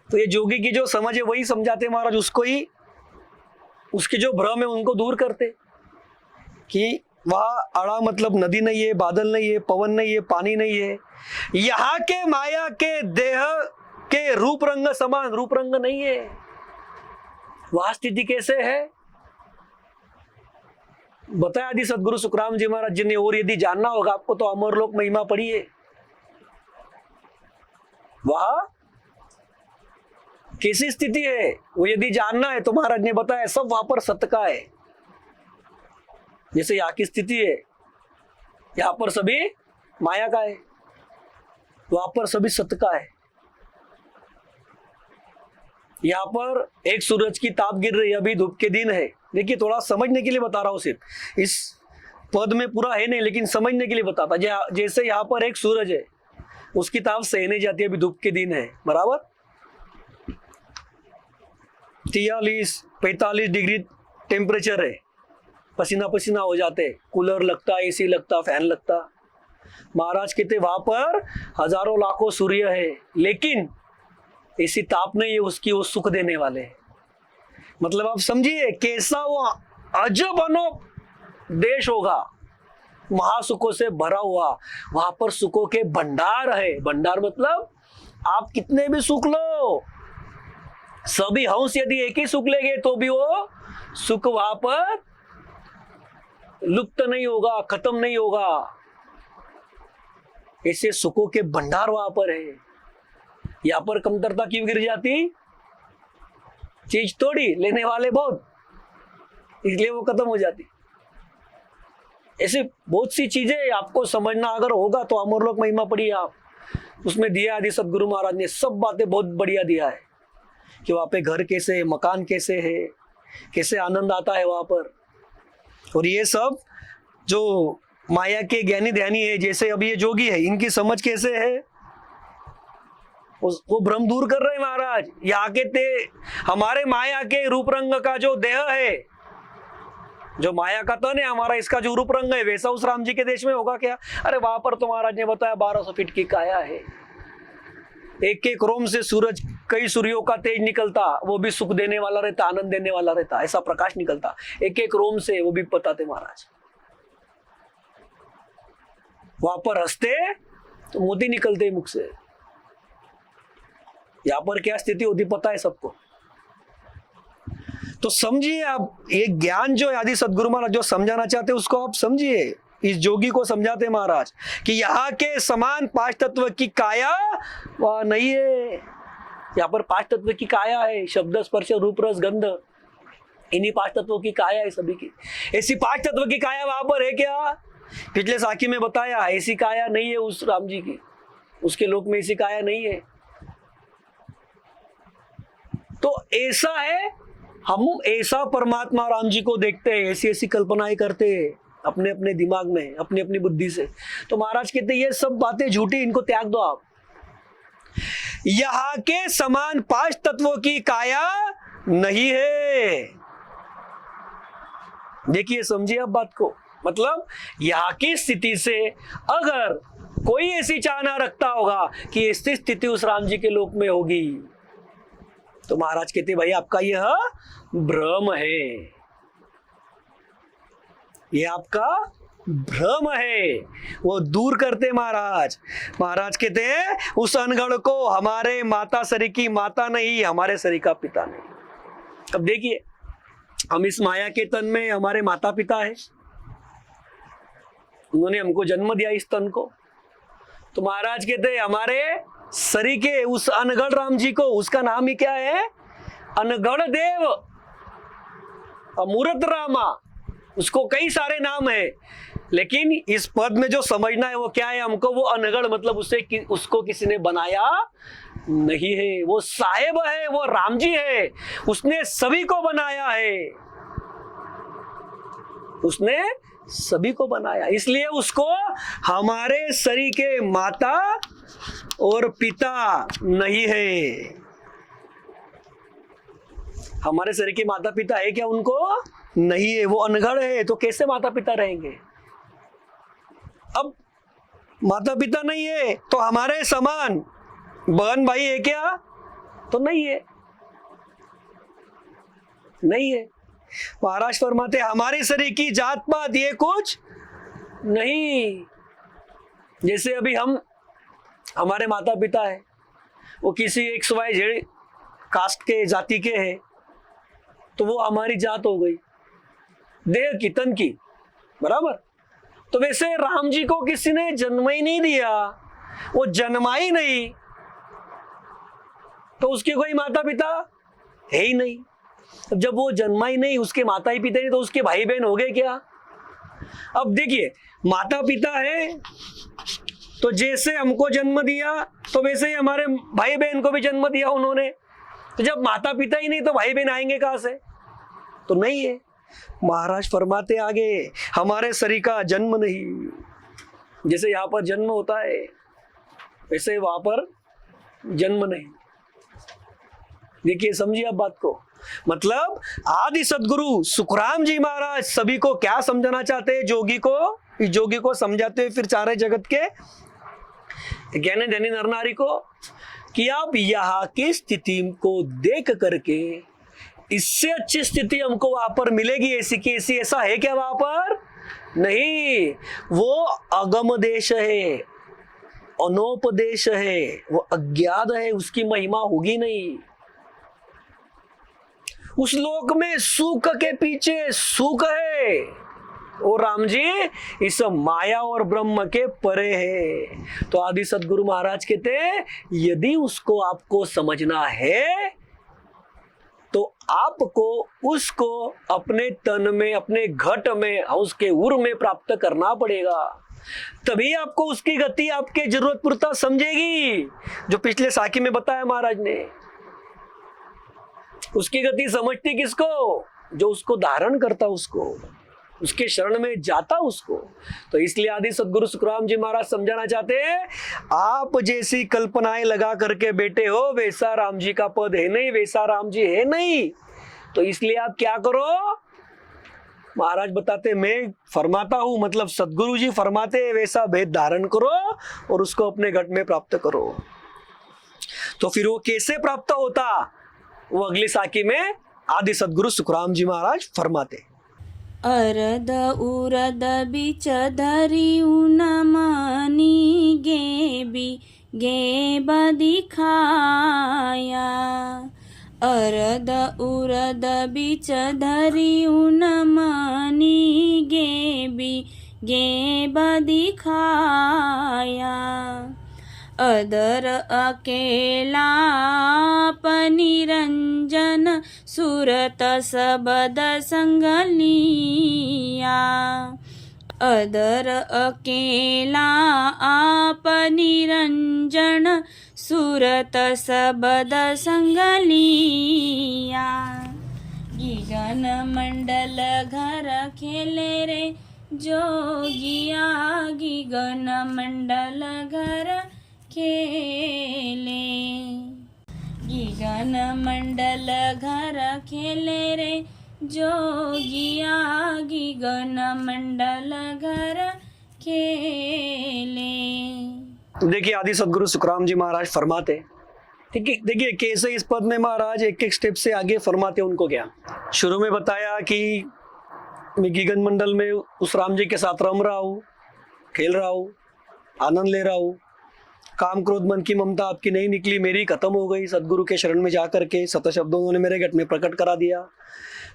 तो ये जोगी की जो समझ है वही समझाते महाराज, उसको ही, उसके जो भ्रम है उनको दूर करते। कि वहां अड़ा मतलब नदी नहीं है, बादल नहीं है, पवन नहीं है, पानी नहीं है। यहाँ के माया के देह के रूप रंग समान रूप रंग नहीं है। वह स्थिति कैसे है बताया आदि सदगुरु सुखराम जी महाराज जी ने। और यदि जानना होगा आपको तो अमरलोक महिमा पढ़िए, वह कैसी स्थिति है वो यदि जानना है तो महाराज ने बताया सब वहां पर सत्य का है। जैसे यहाँ की स्थिति है, यहां पर सभी माया का है, वहां पर सभी सत्य का है। यहाँ पर एक सूरज की ताप गिर रही है, अभी धूप के दिन है। देखिए थोड़ा समझने के लिए बता रहा हूं, सिर्फ इस पद में पूरा है नहीं लेकिन समझने के लिए बताता। जैसे यहाँ पर एक सूरज है, उसकी ताप सहने जाती है, अभी धूप के दिन है, बराबर 43-45 डिग्री टेम्परेचर है, पसीना पसीना हो जाते, कूलर लगता, एसी लगता, फैन लगता। महाराज कहते वहां पर हजारों लाखों सूर्य है लेकिन ऐसी ताप नहीं है उसकी, वो सुख देने वाले है। मतलब आप समझिए कैसा वो अजब अनोख देश होगा, महासुखों से भरा हुआ। वहां पर सुखों के भंडार है। भंडार मतलब आप कितने भी सुख लो, सभी हंस यदि एक ही सुख लेंगे तो भी वो सुख वहां पर लुप्त नहीं होगा, खत्म नहीं होगा। ऐसे सुखों के भंडार वहां पर है। यहां पर कमतरता क्यों गिर जाती? चीज थोड़ी, लेने वाले बहुत, इसलिए वो खत्म हो जाती। ऐसे बहुत सी चीजें आपको समझना अगर होगा तो अमरलोक महिमा पढ़िए आप, उसमें दिया आदि सदगुरु महाराज ने सब बातें बहुत बढ़िया दिया है कि वहां पे घर कैसे है, मकान कैसे है, कैसे आनंद आता है वहां पर। और ये सब जो माया के ज्ञानी ध्यानी है, जैसे अब ये जोगी है, इनकी समझ कैसे है, वो भ्रम दूर कर रहे हैं महाराज। यहाँ के हमारे माया के रूप रंग का जो देह है, जो माया का तन है हमारा, इसका जो रूप रंग है वैसा उस राम जी के देश में होगा क्या? अरे वहां पर तो महाराज ने बताया 1200 फीट की काया है, एक एक रोम से सूरज कई सूर्यों का तेज निकलता, वो भी सुख देने वाला रहता, आनंद देने वाला रहता, ऐसा प्रकाश निकलता एक एक रोम से, वो भी बताते महाराज। वहां पर हंसते तो मोती निकलते मुख से। यहां पर क्या स्थिति होती पता है सबको। तो समझिए आप, ये ज्ञान जो आदि सदगुरु महाराज जो समझाना चाहते उसको आप समझिए। इस जोगी को समझाते महाराज कि यहाँ के समान 5 तत्व की काया वह नहीं है। यहाँ पर 5 तत्व की काया है, शब्द स्पर्श रूप रस गंध, इन्हीं 5 तत्वों की काया है सभी की। ऐसी 5 तत्व की काया वहां पर है क्या? पिछले साखी में बताया ऐसी काया नहीं है उस राम जी की, उसके लोक में ऐसी काया नहीं है। तो ऐसा है, हम ऐसा परमात्मा राम जी को देखते हैं, ऐसी ऐसी कल्पनाएं करते हैं अपने अपने दिमाग में, अपनी अपनी बुद्धि से। तो महाराज कहते ये सब बातें झूठी, इनको त्याग दो आप। यहाँ के समान 5 तत्वों की काया नहीं है। देखिए समझिए आप बात को, मतलब यहाँ की स्थिति से अगर कोई ऐसी चाहना रखता होगा कि ऐसी स्थिति उस राम जी के लोक में होगी, तो महाराज कहते भाई आपका यह भ्रम है, ये आपका भ्रम है। वो दूर करते महाराज। महाराज कहते हैं उस अनगढ़ को हमारे माता सरी की माता नहीं, हमारे सरी का पिता नहीं। अब देखिए हम इस माया के तन में हमारे माता पिता है, उन्होंने हमको जन्म दिया इस तन को। तो महाराज कहते हैं हमारे सरी के उस अनगढ़ राम जी को, उसका नाम ही क्या है? अनगढ़ देव, अमूर्त रामा, उसको कई सारे नाम है, लेकिन इस पद में जो समझना है वो क्या है हमको? वो अनगढ़ मतलब उसको किसी ने बनाया नहीं है, वो साहेब है, वो राम जी है, उसने सभी को बनाया है, उसने सभी को बनाया, इसलिए उसको हमारे शरीर के माता और पिता नहीं है। हमारे शरीर के माता पिता है क्या? उनको नहीं है, वो अनगढ़ है, तो कैसे माता पिता रहेंगे? अब माता पिता नहीं है तो हमारे समान बहन भाई है क्या? तो नहीं है, नहीं है। महाराज फरमाते हमारे शरीर की जात पात ये कुछ नहीं। जैसे अभी हम, हमारे माता पिता है वो किसी XYZ कास्ट के, जाति के हैं, तो वो हमारी जात हो गई, देह की, तन की, बराबर। तो वैसे राम जी को किसी ने जन्म ही नहीं दिया, वो जन्मा ही नहीं, तो उसके कोई माता पिता है ही नहीं। जब वो जन्मा ही नहीं, उसके माता ही पिता नहीं, तो उसके भाई बहन हो गए क्या? अब देखिए, माता पिता है तो जैसे हमको जन्म दिया तो वैसे ही हमारे भाई बहन को भी जन्म दिया उन्होंने। तो जब माता पिता ही नहीं तो भाई बहन आएंगे कहां से? तो नहीं है। महाराज फरमाते आगे, हमारे शरीर का जन्म नहीं। जैसे यहाँ पर जन्म होता है वैसे वहां पर जन्म नहीं। देखिए, समझिए आप बात को। मतलब आदि सदगुरु सुखराम जी महाराज सभी को क्या समझाना चाहते हैं? जोगी को समझाते हुए फिर सारे जगत के ज्ञानी धनी नर नारी को, कि आप यहाँ की स्थिति को देख करके इससे अच्छी स्थिति हमको वहां पर मिलेगी ऐसी की ऐसी, ऐसा है क्या वहां पर? नहीं, वो अगम देश है, अनोपदेश है, वो अज्ञात है, उसकी महिमा होगी नहीं। उस लोक में सुख के पीछे सुख है, और राम जी इस माया और ब्रह्म के परे है। तो आदि सदगुरु महाराज कहते हैं, यदि उसको आपको समझना है तो आपको उसको अपने तन में, अपने घट में, उसके उर में प्राप्त करना पड़ेगा। तभी आपको उसकी गति आपके जरूरत पुरता समझेगी। जो पिछले साखी में बताया महाराज ने, उसकी गति समझती किसको? जो उसको धारण करता, उसको, उसके शरण में जाता उसको। तो इसलिए आदि सदगुरु सुखराम जी महाराज समझाना चाहते हैं, आप जैसी कल्पनाएं लगा करके बैठे हो वैसा राम जी का पद है नहीं, वैसा राम जी है नहीं। तो इसलिए आप क्या करो? महाराज बताते, मैं फरमाता हूं, मतलब सदगुरु जी फरमाते हैं, वैसा भेद धारण करो और उसको अपने घट में प्राप्त करो। तो फिर वो कैसे प्राप्त होता, वो अगली साखी में आदि सदगुरु सुखराम जी महाराज फरमाते। अरद उरद बिच धरी उन मानी गे दिखाया। अरद उरद बिच धरी उन मानी गे दिखाया। अदर अकेला निरंजन सुरत सबद संग लिया। अदर अकेला आप निरंजन सुरत सबद संग लिया। गगन मंडल घर खेले रे जोगिया। गगन मंडल घर खेले। गगन मंडल घर खेले रे जोगिया। गगन मंडल घर खेले। देखिए, आदि सदगुरु सुखराम जी महाराज फरमाते, ठीक है, देखिए कैसे इस पद में महाराज एक एक स्टेप से आगे फरमाते उनको। क्या शुरू में बताया कि मैं गगन मंडल में उस राम जी के साथ रम रहा हूँ, खेल रहा हूँ, आनंद ले रहा हूँ, काम क्रोध मन की ममता आपकी नहीं निकली, मेरी खत्म हो गई। सदगुरु के शरण में जाकर के सत शब्दों उन्होंने मेरे घट में प्रकट करा दिया।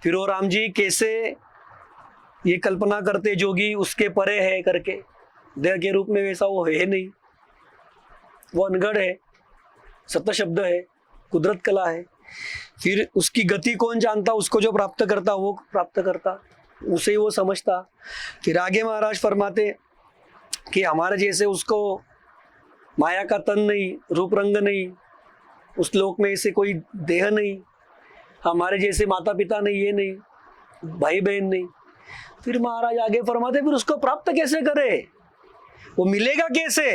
फिर वो राम जी कैसे ये कल्पना करते जोगी उसके परे है करके, देह के रूप में वैसा वो है नहीं, वो अनगढ़ है, सत शब्द है, कुदरत कला है। फिर उसकी गति कौन जानता? उसको जो प्राप्त करता वो प्राप्त करता, उसे ही वो समझता। फिर आगे महाराज फरमाते कि हमारे जैसे उसको माया का तन नहीं, रूप रंग नहीं, उस लोक में ऐसे कोई देह नहीं, हमारे जैसे माता पिता नहीं, ये नहीं, भाई बहन नहीं। फिर महाराज आगे फरमाते, फिर उसको प्राप्त कैसे करे, वो मिलेगा कैसे?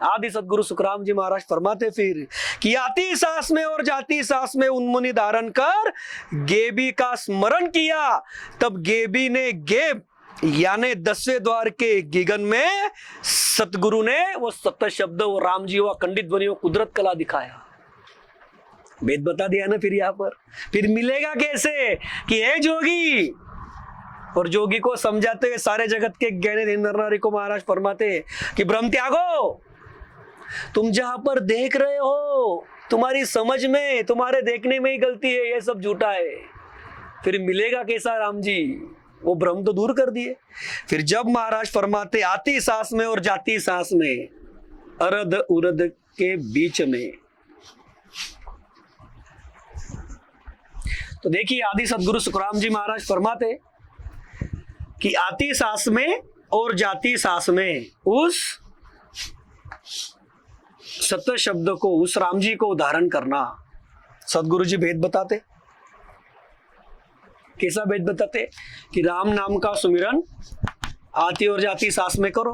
आदि सदगुरु सुखराम जी महाराज फरमाते फिर कि आती सांस में और जाती सांस में उन्मुनि धारण कर गेबी का स्मरण किया। तब गेबी ने गेब यानी 10वें द्वार के गगन में सतगुरु ने वो सत शब्द, वो राम जी, वो अखंडित ध्वनि, वो कुदरत कला दिखाया। वेद बता दिया ना फिर यहाँ पर। फिर मिलेगा कैसे कि हे जोगी, और जोगी को समझाते हुए सारे जगत के ज्ञानी नर नारी को महाराज फरमाते कि ब्रह्म त्यागो, तुम जहां पर देख रहे हो तुम्हारी समझ में, तुम्हारे देखने में ही गलती है, ये सब झूठा है। फिर मिलेगा कैसा राम जी? वो भ्रम तो दूर कर दिए। फिर जब महाराज फरमाते आती सांस में और जाती सांस में, अरद उरद के बीच में, तो देखिए आदि सदगुरु सुखराम जी महाराज फरमाते कि आती सांस में और जाती सांस में उस सत्य शब्द को, उस राम जी को धारण करना। सदगुरु जी भेद बताते। कैसा भेद बताते? कि राम नाम का सुमिरन आती और जाती सांस में करो।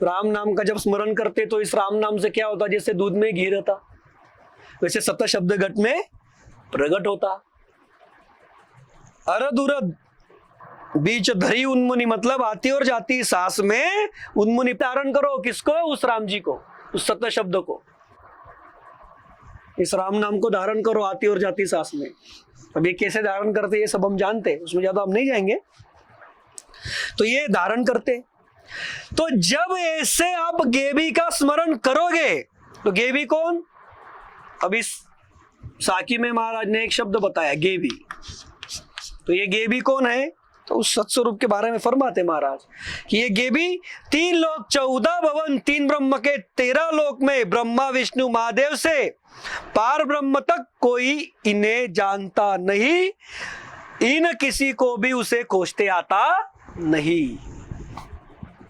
राम नाम का जब स्मरण करते तो इस राम नाम से क्या होता? जैसे दूध में घी रहता, वैसे सत्य शब्द घट में प्रकट होता। अरद उरद बीच धरी उन्मुनि, मतलब आती और जाती सांस में उन्मुनि धारण करो। किसको? उस राम जी को, उस सत्य शब्द को, इस राम नाम को धारण करो आती और जाती सांस में। अब ये कैसे धारण करते ये सब हम जानते हैं, उसमें ज्यादा हम नहीं जाएंगे। तो ये धारण करते। तो जब ऐसे आप गेबी का स्मरण करोगे, तो गेबी कौन? अब इस साकी में महाराज ने एक शब्द बताया, गेबी। तो ये गेबी कौन है? तो उस सत्स्वरूप के बारे में फरमाते महाराज कि ये गेबी 3 लोक 14 भवन 3 ब्रह्म के 13 लोक में ब्रह्मा विष्णु महादेव से पार ब्रह्म तक कोई इन्हें जानता नहीं, इन किसी को भी उसे खोजते आता नहीं।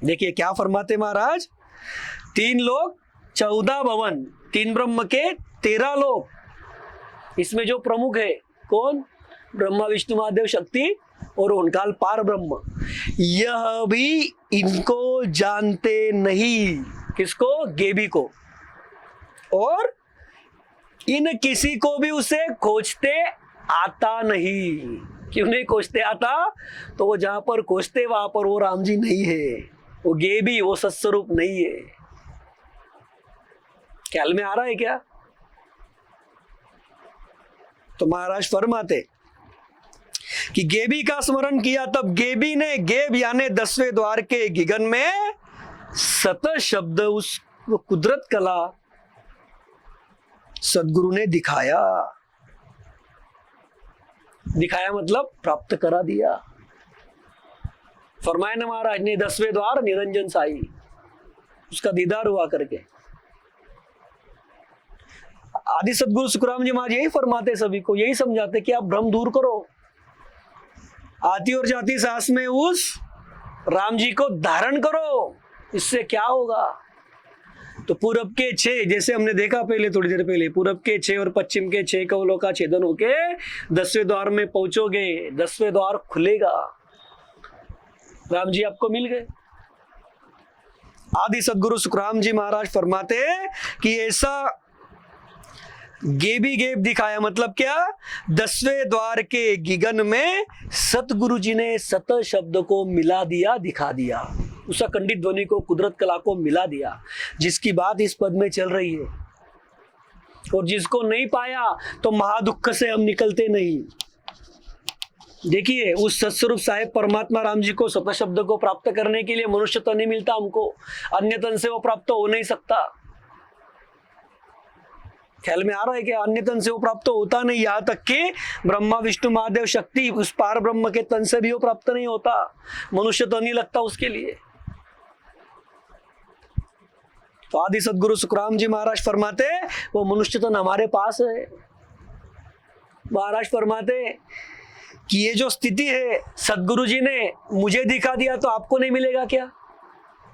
देखिए क्या फरमाते महाराज, 3 लोक 14 भवन 3 ब्रह्म के 13 लोक। इसमें जो प्रमुख है कौन? ब्रह्मा विष्णु महादेव शक्ति और उनकाल पार ब्रह्म, यह भी इनको जानते नहीं। किसको? गेबी को। और इन किसी को भी उसे खोजते आता नहीं। क्यों नहीं खोजते आता? तो वो जहां पर खोजते वहां पर वो राम जी नहीं है, वो गेबी, वो सत्स्वरूप नहीं है। ख्याल में आ रहा है क्या? तो महाराज फरमाते कि गेबी का स्मरण किया तब गेबी ने, गेब यानी 10वें द्वार के गिगन में सत शब्द, उस कुदरत कला सदगुरु ने दिखाया। दिखाया मतलब प्राप्त करा दिया। फरमाया ना महाराज ने, 10वें द्वार निरंजन साई, उसका दीदार हुआ करके। आदि सदगुरु सुखराम जी महाराज यही फरमाते, सभी को यही समझाते कि आप भ्रम दूर करो, आती और जाती सांस में उस राम जी को धारण करो। इससे क्या होगा? तो पूरब के 6, जैसे हमने देखा पहले थोड़ी देर पहले, पूरब के 6 और पश्चिम के 6 कवलों का छेदन होके 10वें द्वार में पहुंचोगे, 10वें द्वार खुलेगा, राम जी आपको मिल गए। आदि सदगुरु सुखराम जी महाराज फरमाते कि ऐसा गेबी गेब दिखाया, मतलब क्या? 10वें द्वार के गिगन में सतगुरु जी ने सत शब्द को मिला दिया, दिखा दिया, उस अखंडित ध्वनि को, कुदरत कला को मिला दिया, जिसकी बात इस पद में चल रही है। और जिसको नहीं पाया तो महादुख से हम निकलते नहीं। देखिए उस सत्स्वरूप साहेब परमात्मा राम जी को, सत शब्द को प्राप्त करने के लिए मनुष्य तन नहीं मिलता हमको, अन्य तन से वो प्राप्त हो नहीं सकता। ख्याल में आ रहा है कि अन्य तन से वो प्राप्त होता नहीं, यहाँ तक कि ब्रह्मा विष्णु महादेव शक्ति उस पार ब्रह्म के तन से भी वो प्राप्त नहीं होता, मनुष्य तो नहीं लगता उसके लिए। तो आदि सदगुरु सुखराम जी महाराज फरमाते वो मनुष्य तन हमारे पास है। महाराज फरमाते कि ये जो स्थिति है सदगुरु जी ने मुझे दिखा दिया तो आपको नहीं मिलेगा क्या?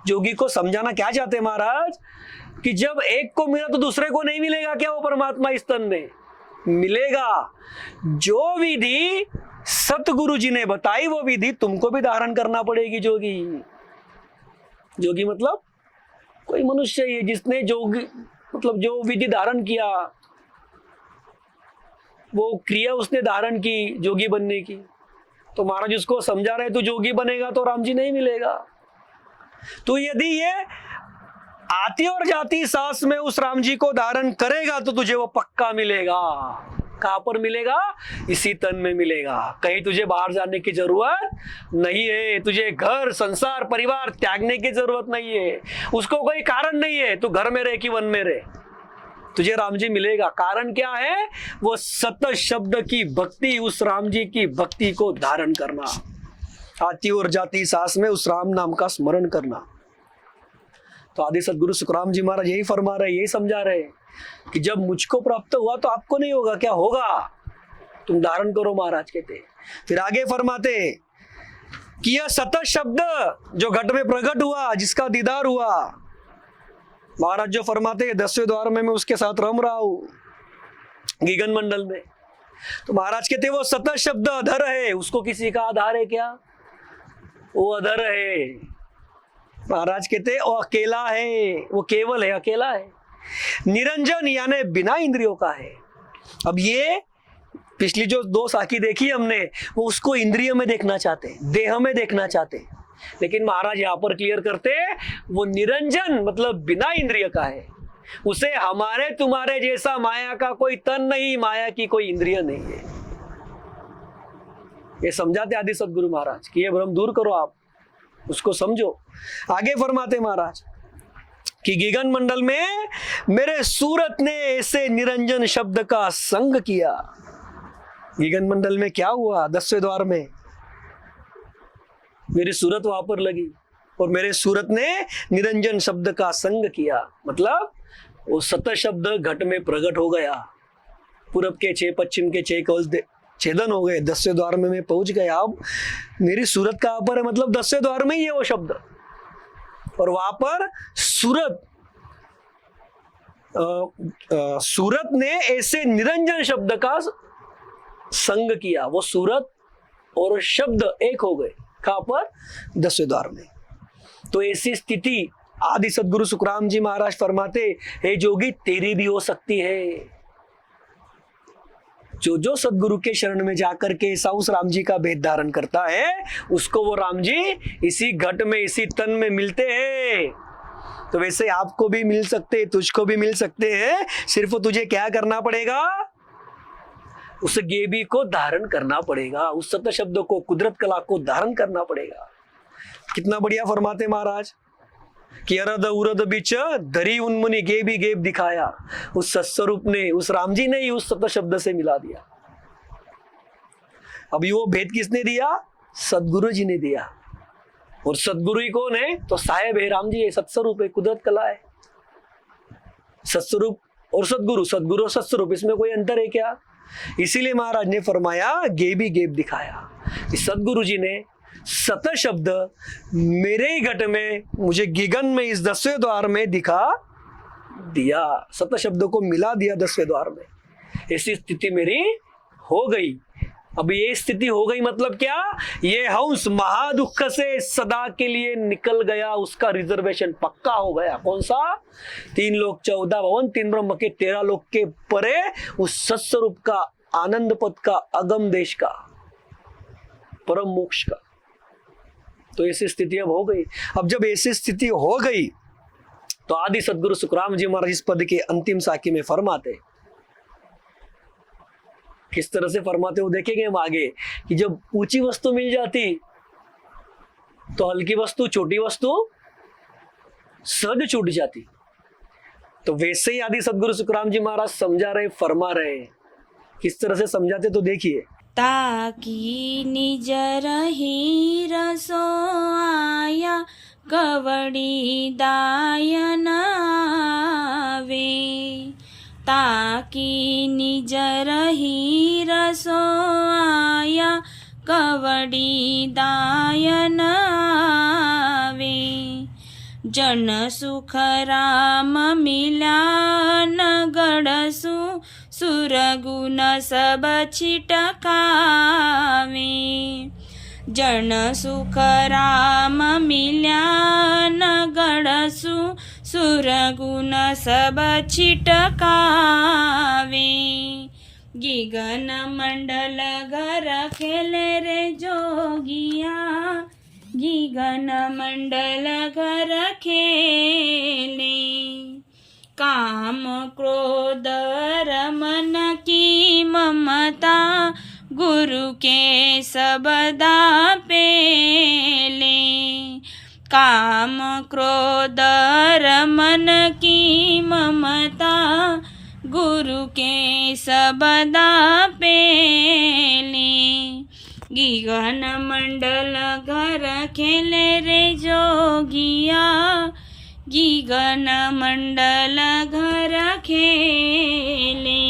जोगी को समझाना क्या चाहते हैं महाराज कि जब एक को मिला तो दूसरे को नहीं मिलेगा क्या? वो परमात्मा इस तन में मिलेगा। जो विधि सतगुरु जी ने बताई वो विधि तुमको भी धारण करना पड़ेगी। जोगी, जोगी मतलब कोई मनुष्य है जिसने जोगी मतलब जो विधि धारण किया, वो क्रिया उसने धारण की जोगी बनने की, तो महाराज उसको समझा रहे तू जोगी बनेगा तो राम जी नहीं मिलेगा। तो यदि ये आती और जाती सांस में उस राम जी को धारण करेगा तो तुझे वो पक्का मिलेगा। कहां पर मिलेगा? इसी तन में मिलेगा। कहीं तुझे बाहर जाने की जरूरत नहीं है, तुझे घर संसार परिवार त्यागने की जरूरत नहीं है, उसको कोई कारण नहीं है। तू घर में रहे कि वन में रहे, तुझे राम जी मिलेगा। कारण क्या है? वो सत शब्द की भक्ति, उस राम जी की भक्ति को धारण करना, आती और जाती सांस में उस राम नाम का स्मरण करना। तो आदि सदगुरु सुखराम जी महाराज यही फरमा रहे, यही समझा रहे कि जब मुझको प्राप्त हुआ तो आपको नहीं होगा। क्या होगा? तुम धारण करो, महाराज कहते। फिर आगे फरमाते कि यह सत शब्द जो घट में प्रकट हुआ, जिसका दीदार हुआ, महाराज जो फरमाते 10वें द्वार में मैं उसके साथ रम रहा हूं गीगन मंडल में। तो महाराज कहते वो सत शब्द अधर है, उसको किसी का आधार है क्या? वो अधर है। महाराज कहते वो अकेला है, वो केवल है, अकेला है। निरंजन यानी बिना इंद्रियों का है। अब ये पिछली जो 2 साखी देखी हमने, वो उसको इंद्रिय में देखना चाहते, देह में देखना चाहते, लेकिन महाराज यहां पर क्लियर करते वो निरंजन मतलब बिना इंद्रिय का है। उसे हमारे तुम्हारे जैसा माया का कोई तन नहीं, माया की कोई इंद्रिय नहीं है। ये समझाते आदि सदगुरु महाराज कि ये भ्रम दूर करो, आप उसको समझो। आगे फरमाते महाराज कि गीगन मंडल में मेरे सूरत ने ऐसे निरंजन शब्द का संग किया। गीगन मंडल में क्या हुआ? 10वें द्वार में मेरी सूरत वहां पर लगी और मेरे सूरत ने निरंजन शब्द का संग किया। मतलब वो सत शब्द घट में प्रकट हो गया। पूरब के 6 पश्चिम के 6 कवच छेदन हो गए, 10वें द्वार में मैं पहुंच गया। अब मेरी सूरत कहां पर है? मतलब 10वें द्वार में ही है वो शब्द। और वहां पर सूरत ने ऐसे निरंजन शब्द का संग किया। वो सूरत और शब्द एक हो गए। कहां पर? 10वें द्वार में। तो ऐसी स्थिति आदि सदगुरु सुखराम जी महाराज फरमाते, हे जोगी तेरी भी हो सकती है। जो सदगुरु के शरण में जाकर के ऐसा उस राम जी का भेद धारण करता है, उसको वो राम जी इसी घट में, इसी तन में मिलते हैं। तो वैसे आपको भी मिल सकते, तुझको भी मिल सकते हैं। सिर्फ तुझे क्या करना पड़ेगा? उस गेबी को धारण करना पड़ेगा, उस सत शब्द को, कुदरत कला को धारण करना पड़ेगा। कितना बढ़िया फरमाते महाराज कि अरद उरद बीच धरी उन्मुनि गेबी गेब दिखाया। उस सत्स्वरूप ने, उस राम जी ने ही उस सत शब्द से मिला दिया। अभी वो भेद किसने दिया? सदगुरु जी ने दिया। और सदगुरु ही कौन है? तो साहेब है, राम जी है, सत्स्वरूप है, कुदरत कला है। सत्स्वरूप और सदगुरु, सदगुरु और सत्स्वरूप, इसमें कोई अंतर है क्या? इसीलिए महाराज ने फरमाया गेबी गेब दिखाया कि सदगुरु जी ने सत शब्द मेरे ही घट में, मुझे गीगन में, इस 10वें द्वार में दिखा दिया। सत शब्द को मिला दिया 10वें द्वार में। ऐसी स्थिति मेरी हो गई। अब ये स्थिति हो गई मतलब क्या? ये हंस महादुख से सदा के लिए निकल गया, उसका रिजर्वेशन पक्का हो गया। कौन सा? 3 लोक 14 भवन, 3 ब्रह्म के 13 लोक के परे उस सत्स्वरूप का, आनंद पद का, अगम देश का, परम मोक्ष का। तो ऐसी स्थिति अब हो गई। अब जब ऐसी स्थिति हो गई तो आदि सदगुरु सुखराम जी महाराज इस पद के अंतिम साखी में फरमाते, किस तरह से फरमाते वो देखेंगे हम आगे, कि जब ऊंची वस्तु मिल जाती तो हल्की वस्तु, छोटी वस्तु सहज छूट जाती। तो वैसे ही आदि सदगुरु सुखराम जी महाराज समझा रहे, फरमा रहे। किस तरह से समझाते तो देखिए। ताकी निज रही रसो आया, कवड़ी दायन आवे। ताकी निज रही रसो आया, कवड़ी दायन आवे। जन सुख राम मिला न गड़सु, सुरगुण सब छिटकावे। जन सुख राम मिल्या न गड़सु, सुरगुण सब छिटकावे। गीगन मंडल घर खेले रे जोगिया, गीगन मंडल घर खेले काम क्रोध रमन की ममता गुरु के सबदा पेले काम क्रोध रमन की ममता गुरु के सबदा पेले गीगन मंडल घर खेले रे जोगिया गीगन मंडल घर खेले।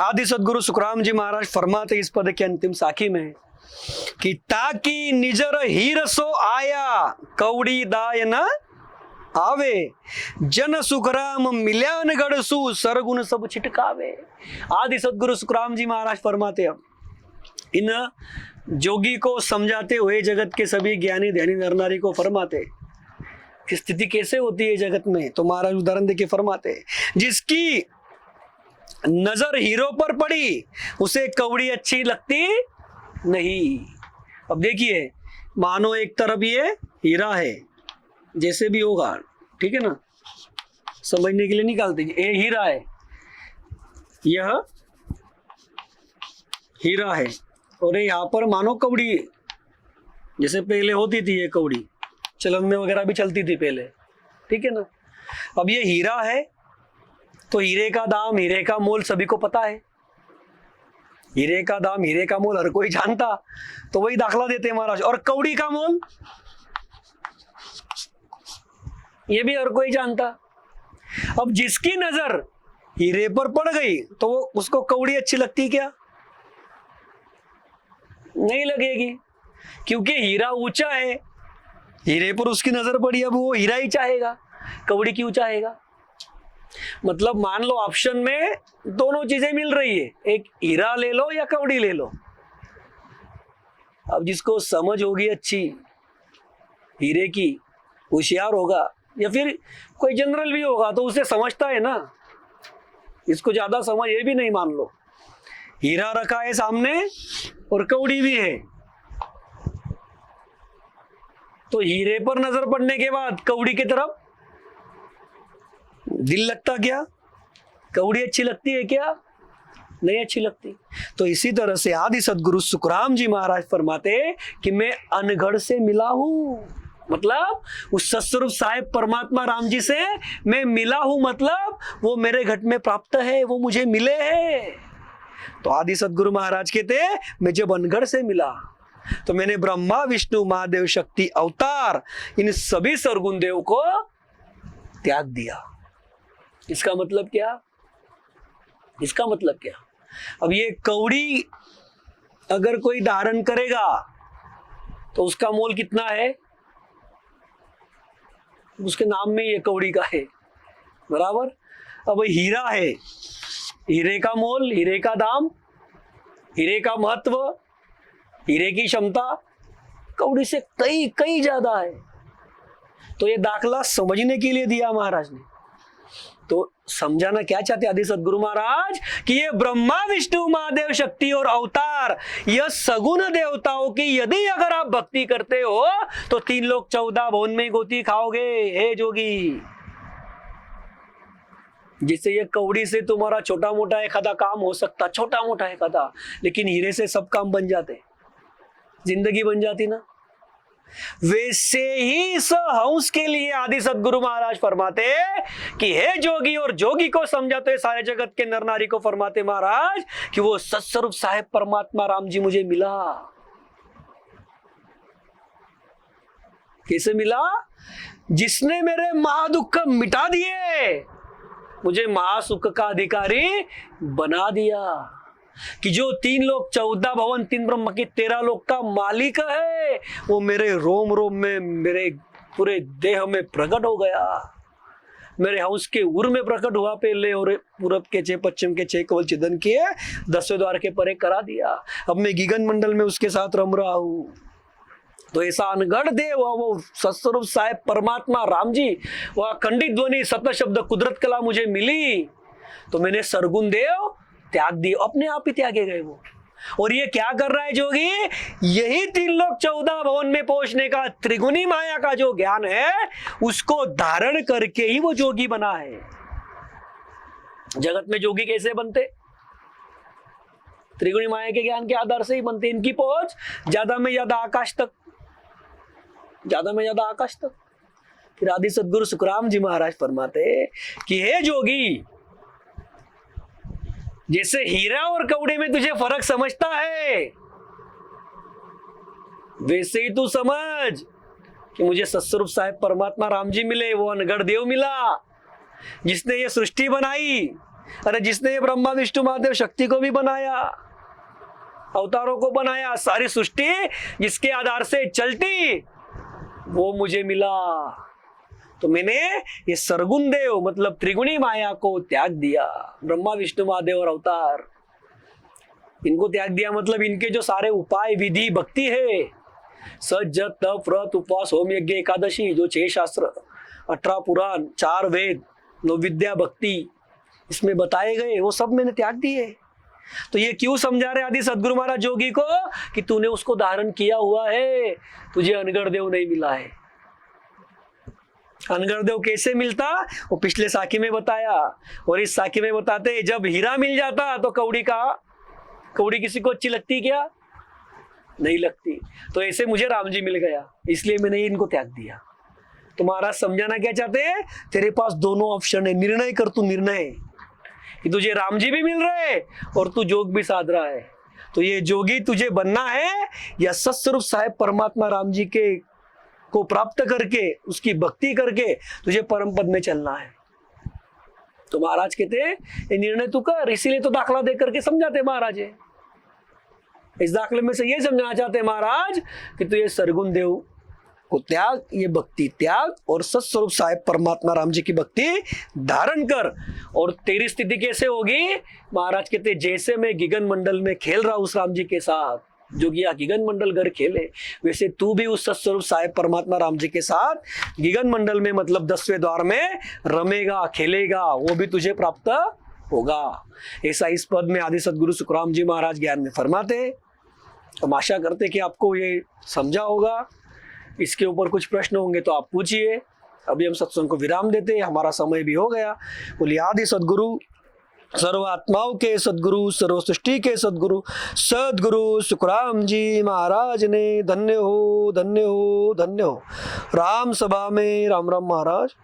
आदि सदगुरु सुखराम जी महाराज फरमाते इस पद के अंतिम साखी में कि ताकि निजर हीरसो आया कौड़ी दाय न आवे जन सुखराम मिल्यान गढ़सु सरगुण सब छिटकावे। आदि सदगुरु सुखराम जी महाराज फरमाते अब इन जोगी को समझाते हुए जगत के सभी ज्ञानी ध्यानी नर नारी को फरमाते कि स्थिति कैसे होती है जगत में। तो महाराज उदाहरण देके फरमाते जिसकी नजर हीरो पर पड़ी उसे कौड़ी अच्छी लगती नहीं। अब देखिए मानो एक तरफ ये हीरा है, जैसे भी होगा, ठीक है ना, समझने के लिए निकालते ये हीरा है, यह हीरा है और यहाँ पर मानो कौड़ी है, जैसे पहले होती थी ये कौड़ी, चलन में वगैरह भी चलती थी पहले, ठीक है ना। अब ये हीरा है तो हीरे का दाम, हीरे का मोल सभी को पता है। हीरे का दाम, हीरे का मोल हर कोई जानता, तो वही दाखला देते हैं महाराज। और कौड़ी का मोल ये भी हर कोई जानता। अब जिसकी नजर हीरे पर पड़ गई तो वो उसको कौड़ी अच्छी लगती क्या? नहीं लगेगी, क्योंकि हीरा ऊंचा है, हीरे पर उसकी नजर पड़ी, अब वो हीरा ही चाहेगा, कौड़ी क्यों चाहेगा? मतलब मान लो ऑप्शन में दोनों चीजें मिल रही है, एक हीरा ले लो या कौड़ी ले लो। अब जिसको समझ होगी अच्छी हीरे की, होशियार होगा, या फिर कोई जनरल भी होगा तो उसे समझता है ना, इसको ज्यादा समझ ये भी नहीं, मान लो हीरा रखा है सामने और कौड़ी भी है, तो हीरे पर नजर पड़ने के बाद कौड़ी की तरफ दिल लगता क्या? कौड़ी अच्छी लगती है क्या? नहीं अच्छी लगती। तो इसी तरह से आदि सदगुरु सुखराम जी महाराज फरमाते कि मैं अनगढ़ से मिला हूं, मतलब उस सत्स्वरूप साहेब परमात्मा राम जी से मैं मिला हूं, मतलब वो मेरे घट में प्राप्त है, वो मुझे मिले हैं। तो आदि सदगुरु महाराज कहते मैं जब अनगढ़ से मिला तो मैंने ब्रह्मा विष्णु महादेव शक्ति अवतार इन सभी सरगुण देव को त्याग दिया। इसका मतलब क्या? इसका मतलब क्या? अब ये कौड़ी अगर कोई धारण करेगा तो उसका मोल कितना है? उसके नाम में ये कौड़ी का है, बराबर। अब हीरा है, हीरे का मोल, हीरे का दाम, हीरे का महत्व, हीरे की क्षमता कौड़ी से कई कई ज्यादा है। तो ये दाखला समझने के लिए दिया महाराज ने। तो समझाना क्या चाहते आदि सदगुरु महाराज कि ये ब्रह्मा विष्णु महादेव शक्ति और अवतार, यह सगुण देवताओं की यदि अगर आप भक्ति करते हो तो 3 लोग 14 भवन में गोती खाओगे, हे जोगी। जिससे ये कौड़ी से तुम्हारा छोटा मोटा एखादा काम हो सकता, छोटा मोटा एखादा, लेकिन हीरे से सब काम बन जाते, जिंदगी बन जाती ना। वैसे ही इस हंस के लिए आदि सदगुरु महाराज फरमाते कि हे जोगी, और जोगी को समझाते सारे जगत के नर नारी को फरमाते महाराज कि वो सत्स्वरूप साहेब परमात्मा राम जी मुझे मिला। कैसे मिला? जिसने मेरे महादुख मिटा दिए, मुझे महासुख का अधिकारी बना दिया। कि जो 3 लोक 14 भवन 3 ब्रह्म की 13 लोक का मालिक है, वो मेरे रोम रोम में, मेरे पूरे देह में प्रकट हो गया। मेरे हंस के उर में प्रकट हुआ पहले, और पूरब के 6 पश्चिम के 6 कवल छिदन किए, 10वें द्वार के परे करा दिया। अब मैं गीगन मंडल में उसके साथ रम रहा हूं। तो ऐसा अनगढ़ देव, वो सत्स्वरूप साहेब परमात्मा राम जी, वह खंडित ध्वनि सत्य शब्द कुदरत कला मुझे मिली, तो मैंने सरगुण देव त्याग दिए, अपने आप ही त्यागे गए वो। और ये क्या कर रहा है जोगी? यही 3 लोक 14 भवन में पहुंचने का त्रिगुणी माया का जो ज्ञान है उसको धारण करके ही वो जोगी बना है। जगत में जोगी कैसे बनते? त्रिगुणी माया के ज्ञान के आधार से ही बनते। इनकी पहुंच ज्यादा में ज्यादा आकाश तक, ज्यादा में ज्यादा आकाश तक। फिर आदि सदगुरु सुखराम जी महाराज फरमाते कि हे जोगी, जैसे हीरा और कौड़े में तुझे फर्क समझता है, वैसे ही तू समझ कि मुझे सत्स्वरूप साहेब परमात्मा राम जी मिले, वो अनगढ़ देव मिला जिसने ये सृष्टि बनाई। अरे जिसने ये ब्रह्मा विष्णु महादेव शक्ति को भी बनाया, अवतारों को बनाया, सारी सृष्टि जिसके आधार से चलती, वो मुझे मिला। तो मैंने ये सरगुण देव मतलब त्रिगुणी माया को त्याग दिया। ब्रह्मा विष्णु महादेव और अवतार, इनको त्याग दिया मतलब इनके जो सारे उपाय विधि भक्ति है, सज तप व्रत उपवास होम यज्ञ एकादशी, जो 6 शास्त्र 18 पुराण 4 वेद 9 विद्या भक्ति इसमें बताए गए, वो सब मैंने त्याग दिए। तो ये क्यों समझा रहे आदि सदगुरु महाराज जोगी को कि तूने उसको धारण किया हुआ है, तुझे अनगढ़ देव नहीं मिला है। अनगढ़ देव कैसे मिलता वो पिछले साखी में बताया, और इस साखी में बताते जब हीरा मिल जाता तो कौड़ी किसी को अच्छी लगती क्या? नहीं लगती। तो ऐसे मुझे राम जी मिल गया, इसलिए मैंने इनको त्याग दिया। तो महाराज समझाना क्या चाहते हैं? तेरे पास दोनों ऑप्शन है, निर्णय कर तू निर्णय कि तुझे राम जी भी मिल रहे और तू जोग भी साध रहा है। तो ये जोगी तुझे बनना है या सत्स्वरूप साहेब परमात्मा राम जी के को प्राप्त करके उसकी भक्ति करके तुझे परम पद में चलना है। तो महाराज कहते हैं ये निर्णय तू कर। इसीलिए तो दाखला दे करके समझाते महाराज है। इस दाखले में से ये समझाना चाहते महाराज कि तू ये सरगुण देव को त्याग, ये भक्ति त्याग और सत्स्वरूप साहेब परमात्मा राम जी की भक्ति धारण कर। और तेरी स्थिति कैसे होगी? महाराज कहते जैसे मैं गगन मंडल में खेल रहा हूं उस राम जी के साथ, जोगी गगन मंडल घर खेले, वैसे तू भी उस सत्स्वरूप साहेब परमात्मा राम जी के साथ गगन मंडल में मतलब 10वें द्वार में रमेगा खेलेगा, वो भी तुझे प्राप्त होगा। ऐसा इस पद में आदि सदगुरु सुखराम जी महाराज ज्ञान में फरमाते हैं। हम आशा करते कि आपको ये समझा होगा। इसके ऊपर कुछ प्रश्न होंगे तो आप पूछिए। अभी हम सत्संग को विराम देते हैं, हमारा समय भी हो गया। बोलिए आदि सदगुरु सर्व आत्माओं के सदगुरु, सर्व सृष्टि के सदगुरु सदगुरु सुखराम जी महाराज ने धन्य हो, धन्य हो, धन्य हो। राम सभा में राम राम महाराज।